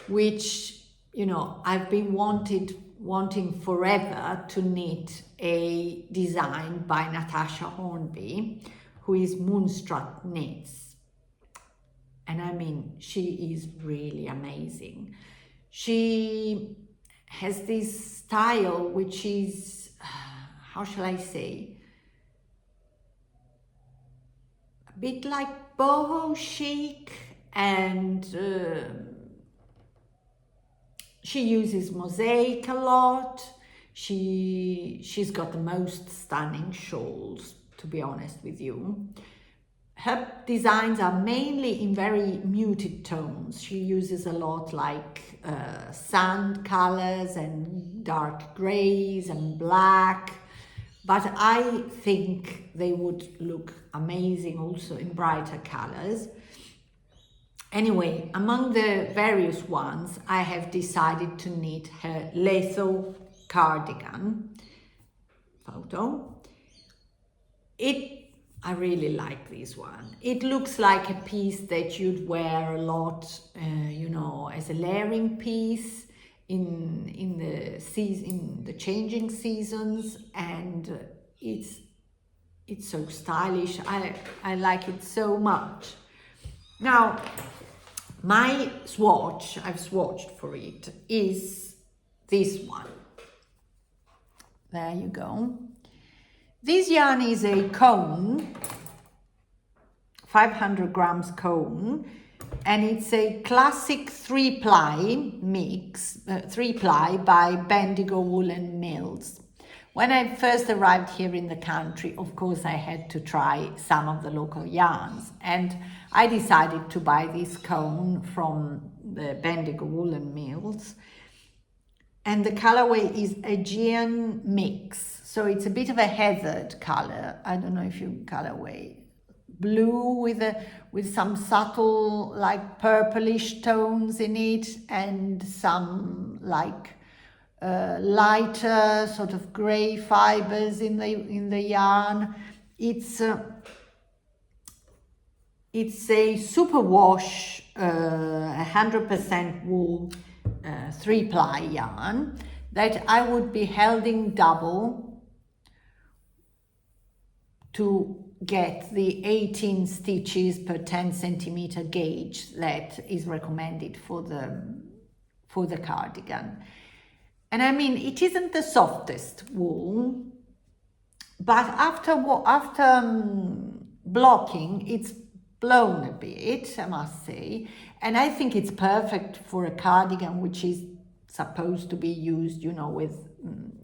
which, you know, I've been wanting forever to knit a design by Natasha Hornby, who is Moonstruck Knits. And I mean, she is really amazing. She has this style which is, how shall I say, a bit like boho chic, and she uses mosaic a lot. She's got the most stunning shawls, to be honest with you. Her designs are mainly in very muted tones. She uses a lot like sand colors and dark grays and black, but I think they would look amazing also in brighter colors. Anyway, among the various ones, I have decided to knit her Letho cardigan photo. I really like this one. It looks like a piece that you'd wear a lot, you know, as a layering piece in the changing seasons, and it's so stylish. I like it so much. Now, my swatch, I've swatched for it, is this one. There you go. This yarn is a cone, 500 grams cone, and it's a classic 3-ply mix, 3-ply by Bendigo Woolen Mills. When I first arrived here in the country, of course, I had to try some of the local yarns, and I decided to buy this cone from the Bendigo Woolen Mills. And the colorway is Aegean Mix. So it's a bit of a heathered color. I don't know if you colorway. Blue with some subtle like purplish tones in it, and some like lighter sort of gray fibers in the yarn. It's a superwash 100% wool 3-ply yarn that I would be holding double to get the 18 stitches per 10 centimeter gauge that is recommended for the cardigan. And I mean, it isn't the softest wool, but after blocking, it's blown a bit, I must say. And I think it's perfect for a cardigan, which is supposed to be used, you know, with,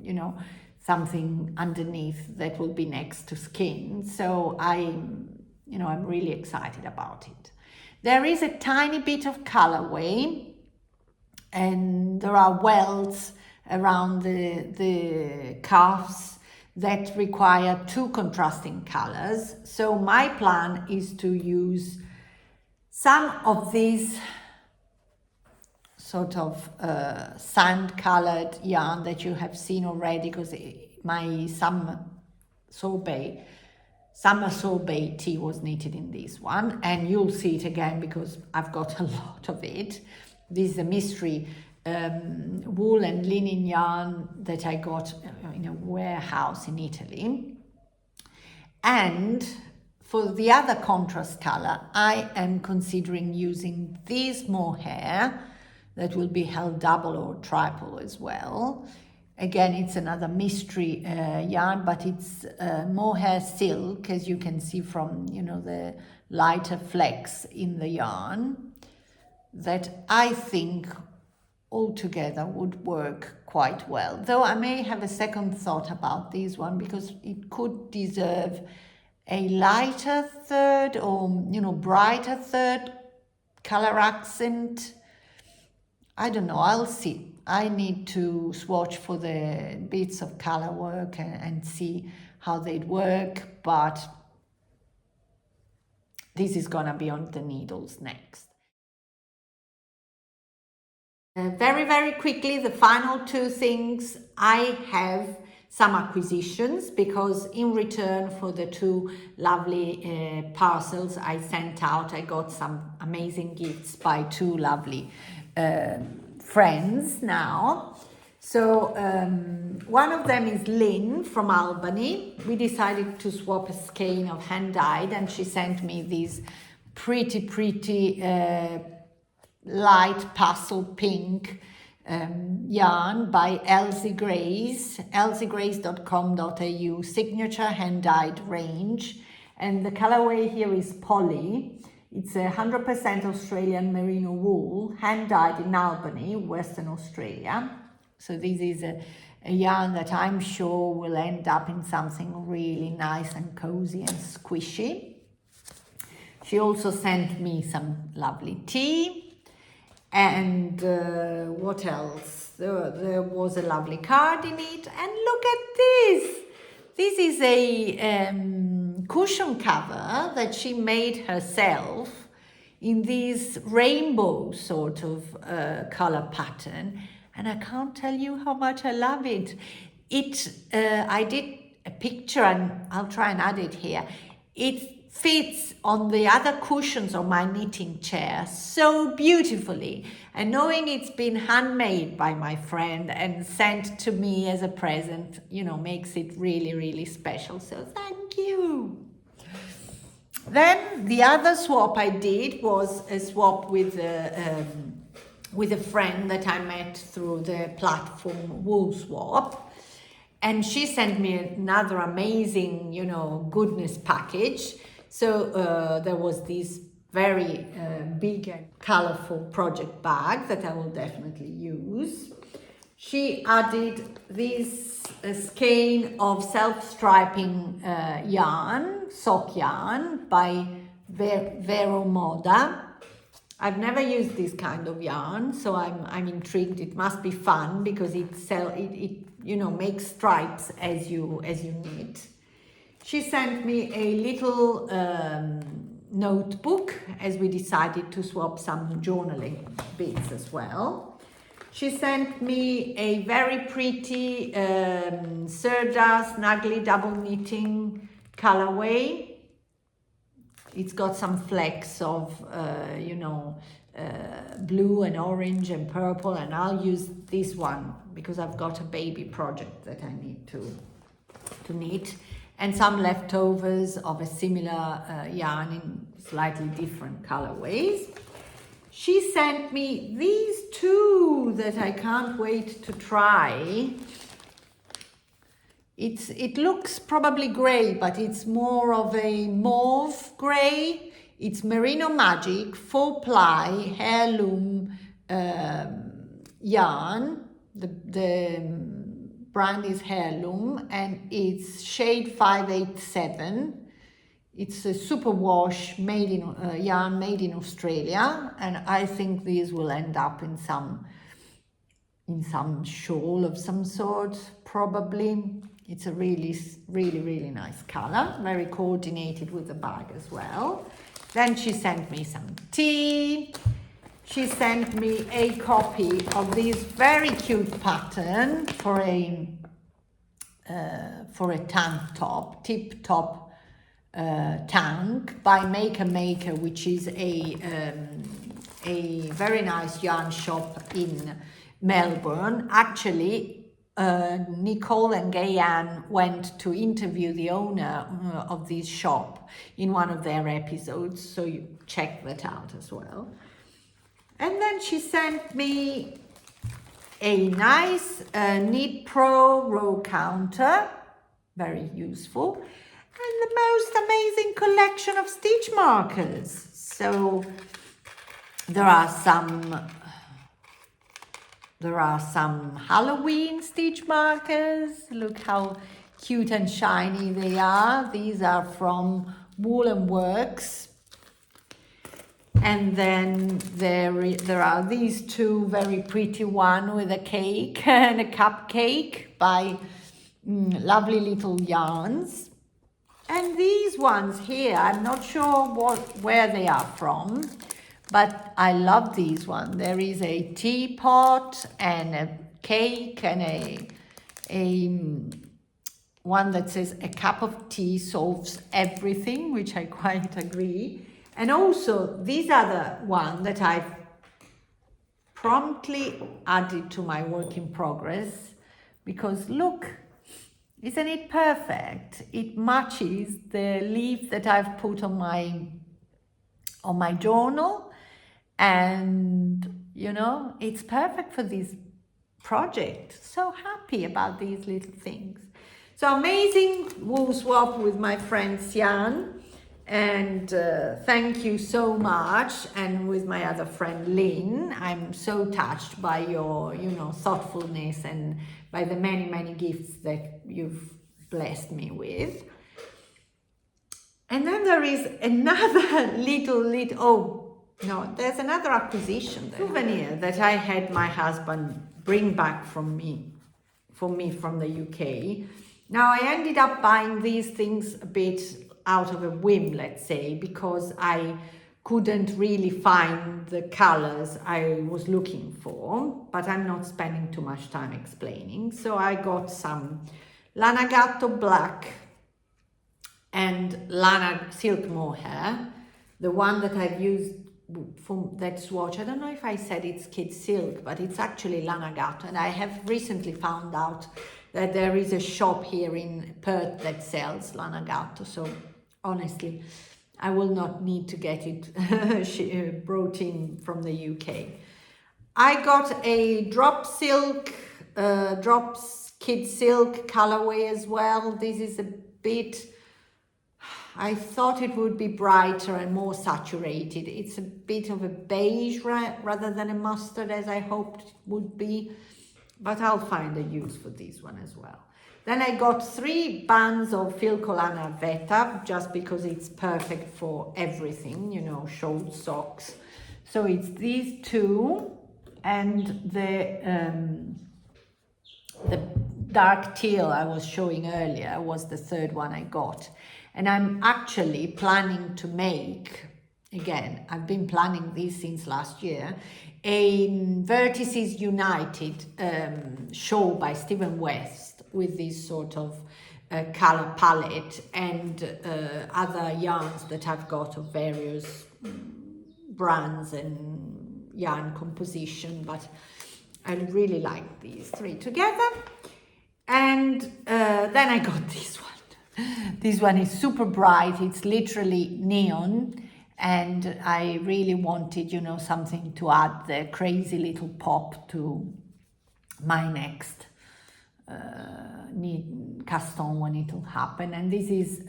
you know, something underneath that will be next to skin. So I'm really excited about it. There is a tiny bit of colorway, and there are welts around the cuffs that require 2 contrasting colors. So my plan is to use some of these sort of sand-colored yarn that you have seen already, because my summer sorbet tee was knitted in this one, and you'll see it again because I've got a lot of it. This is a mystery wool and linen yarn that I got in a warehouse in Italy. And for the other contrast color, I am considering using this mohair that will be held double or triple as well. Again, it's another mystery yarn, but it's mohair silk, as you can see from, you know, the lighter flecks in the yarn, that I think altogether would work quite well. Though I may have a second thought about this one, because it could deserve a lighter third, or, you know, brighter third color accent. I don't know, I'll see. I need to swatch for the bits of color work and see how they'd work, but this is gonna be on the needles next. Very, very quickly, the final two things. I have some acquisitions, because in return for the two lovely parcels I sent out, I got some amazing gifts by two lovely friends now. So one of them is Lynn from Albany. We decided to swap a skein of hand-dyed, and she sent me these pretty light pastel pink yarn by Elsie Grace, elsiegrace.com.au, signature hand-dyed range. And the colorway here is Polly. It's 100% Australian merino wool, hand-dyed in Albany, Western Australia. So this is a yarn that I'm sure will end up in something really nice and cozy and squishy. She also sent me some lovely tea. And what else? There was a lovely card in it. And look at this. This is a cushion cover that she made herself in this rainbow sort of color pattern. And I can't tell you how much I love it. I did a picture, and I'll try and add it here. It fits on the other cushions of my knitting chair so beautifully. And knowing it's been handmade by my friend and sent to me as a present, you know, makes it really, really special. So thank you. Then the other swap I did was a swap with a friend that I met through the platform Wool Swap. And she sent me another amazing, you know, goodness package. So there was this very big and colorful project bag that I will definitely use. She added this skein of self-striping yarn, sock yarn by Vero Moda. I've never used this kind of yarn, so I'm intrigued. It must be fun, because it you know, makes stripes as you knit. She sent me a little notebook, as we decided to swap some journaling bits as well. She sent me a very pretty Serda Snuggly double knitting colorway. It's got some flecks of, you know, blue and orange and purple, and I'll use this one because I've got a baby project that I need to knit, and some leftovers of a similar yarn in slightly different colorways. She sent me these two that I can't wait to try. It looks probably grey, but it's more of a mauve grey. It's Merino Magic 4-ply heirloom yarn. The brand is Heirloom, and it's shade 587. It's a superwash yarn made in Australia, and I think these will end up in some shawl of some sort, probably. It's a really, really, really nice color, very coordinated with the bag as well. Then she sent me some tea. She sent me a copy of this very cute pattern for a tank top, tip top tank by Maker, which is a very nice yarn shop in Melbourne. Actually, Nicole and Gayanne went to interview the owner of this shop in one of their episodes, so you check that out as well. And then she sent me a nice Knit Pro row counter, very useful, and the most amazing collection of stitch markers. So there are some Halloween stitch markers. Look how cute and shiny they are. These are from Wool & Works. And then there are these two very pretty, one with a cake and a cupcake by Lovely Little Yarns. And these ones here, I'm not sure where they are from, but I love these ones. There is a teapot and a cake and a one that says a cup of tea solves everything, which I quite agree. And also these other one that I've promptly added to my work in progress, because look, isn't it perfect? It matches the leaf that I've put on my journal, and you know, it's perfect for this project. So happy about these little things. So amazing wool swap with my friend Sian. And thank you so much. And with my other friend Lynn, I'm so touched by your, you know, thoughtfulness and by the many, many gifts that you've blessed me with. And then there is another there's another acquisition, souvenir that I had my husband bring back for me from the UK. Now I ended up buying these things a bit out of a whim, let's say, because I couldn't really find the colors I was looking for, but I'm not spending too much time explaining. So I got some Lana Gatto black and Lana silk mohair, the one that I've used for that swatch. I don't know if I said it's kid silk, but it's actually Lana Gatto, and I have recently found out that there is a shop here in Perth that sells Lana Gatto. So honestly, I will not need to get it brought in from the UK. I got a drops kid silk colorway as well. This is a bit, I thought it would be brighter and more saturated. It's a bit of a beige rather than a mustard, as I hoped it would be, but I'll find a use for this one as well. Then I got 3 bands of Filcolana Veta, just because it's perfect for everything, you know, short socks. So it's these two, and the dark teal I was showing earlier was the third one I got. And I'm actually planning to make, again, I've been planning this since last year, a Vertices United show by Stephen West with this sort of color palette and other yarns that I've got of various brands and yarn composition, but I really like these 3 together. And then I got this one. This one is super bright, it's literally neon, and I really wanted, you know, something to add the crazy little pop to my next custom when it will happen. And this is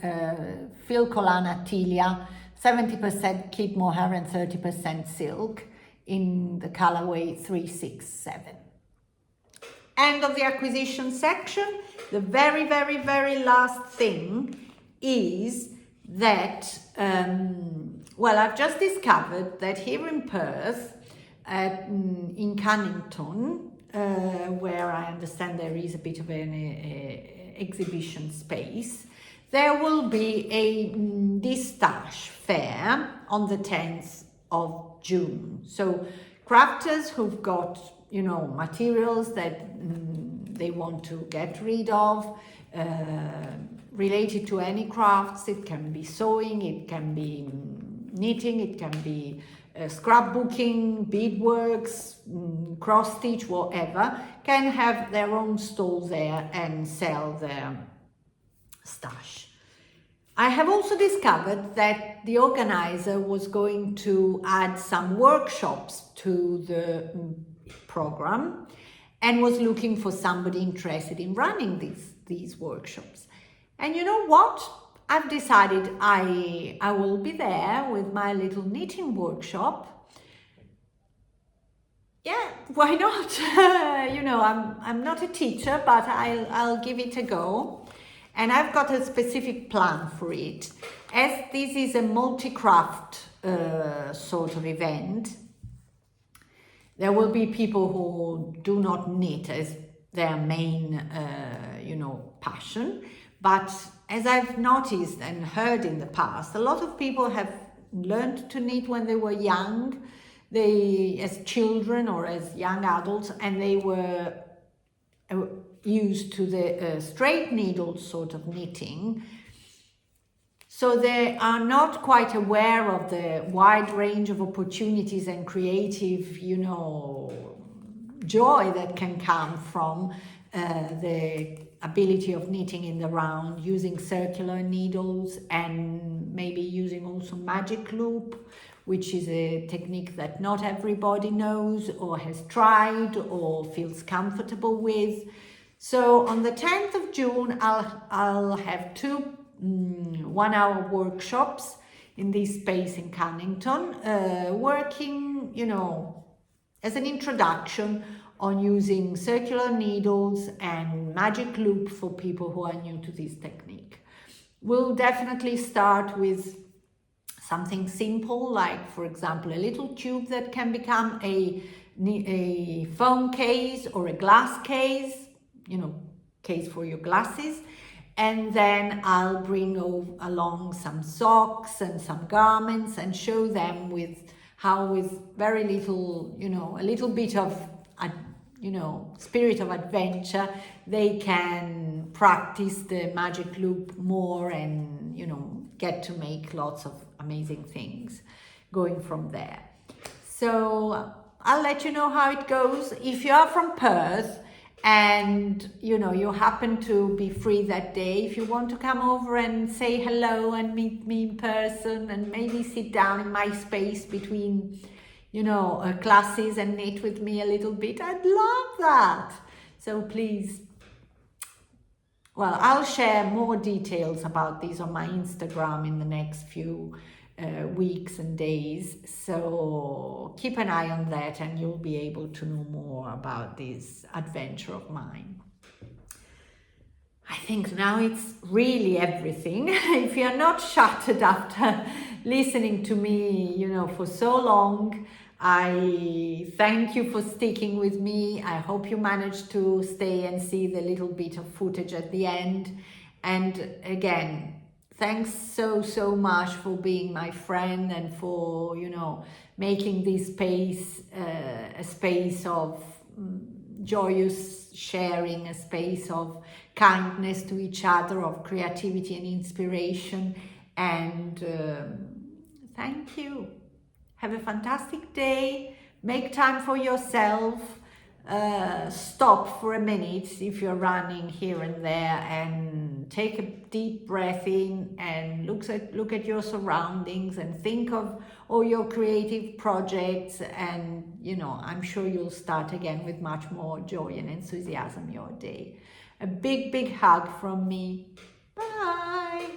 Filcolana Tilia, 70% kid mohair and 30% silk in the colorway 367. End of the acquisition section. The very, very, very last thing is that, well, I've just discovered that here in Perth, in Cannington, where I understand there is a bit of an exhibition space, there will be a Distache fair on the 10th of June. So crafters who've got, you know, materials that they want to get rid of, related to any crafts. It can be sewing, it can be knitting, it can be scrapbooking, beadworks, cross stitch, whatever, can have their own stall there and sell their stash. I have also discovered that the organizer was going to add some workshops to the program, and was looking for somebody interested in running these workshops. And you know what? I've decided I will be there with my little knitting workshop. Yeah, why not? You know, I'm not a teacher, but I'll give it a go. And I've got a specific plan for it. As this is a multi-craft sort of event, there will be people who do not knit as their main, you know, passion. But as I've noticed and heard in the past, a lot of people have learned to knit when they were young, as children or as young adults, and they were used to the straight needle sort of knitting. So they are not quite aware of the wide range of opportunities and creative, you know, joy that can come from the ability of knitting in the round, using circular needles, and maybe using also magic loop, which is a technique that not everybody knows or has tried or feels comfortable with. So on the 10th of June, I'll have two 1-hour workshops in this space in Cunnington, working, you know, as an introduction on using circular needles and magic loop for people who are new to this technique. We'll definitely start with something simple, like, for example, a little tube that can become a phone case or a glass case, you know, case for your glasses. And then I'll bring along some socks and some garments and show them with how, with very little, you know, a little bit of, you know, spirit of adventure, they can practice the magic loop more and, you know, get to make lots of amazing things going from there. So I'll let you know how it goes. If you are from Perth and, you know, you happen to be free that day, if you want to come over and say hello and meet me in person and maybe sit down in my space between, you know, classes and knit with me a little bit, I'd love that. So please, well, I'll share more details about this on my Instagram in the next few weeks and days. So keep an eye on that and you'll be able to know more about this adventure of mine. I think now it's really everything. If you're not shattered after listening to me, you know, for so long, I thank you for sticking with me. I hope you managed to stay and see the little bit of footage at the end. And again, thanks so much for being my friend and for, you know, making this space a space of joyous sharing, a space of kindness to each other, of creativity and inspiration. And thank you. Have a fantastic day. Make time for yourself. Stop for a minute if you're running here and there and take a deep breath in and look at your surroundings and think of all your creative projects, and, you know, I'm sure you'll start again with much more joy and enthusiasm your day. A big hug from me. Bye.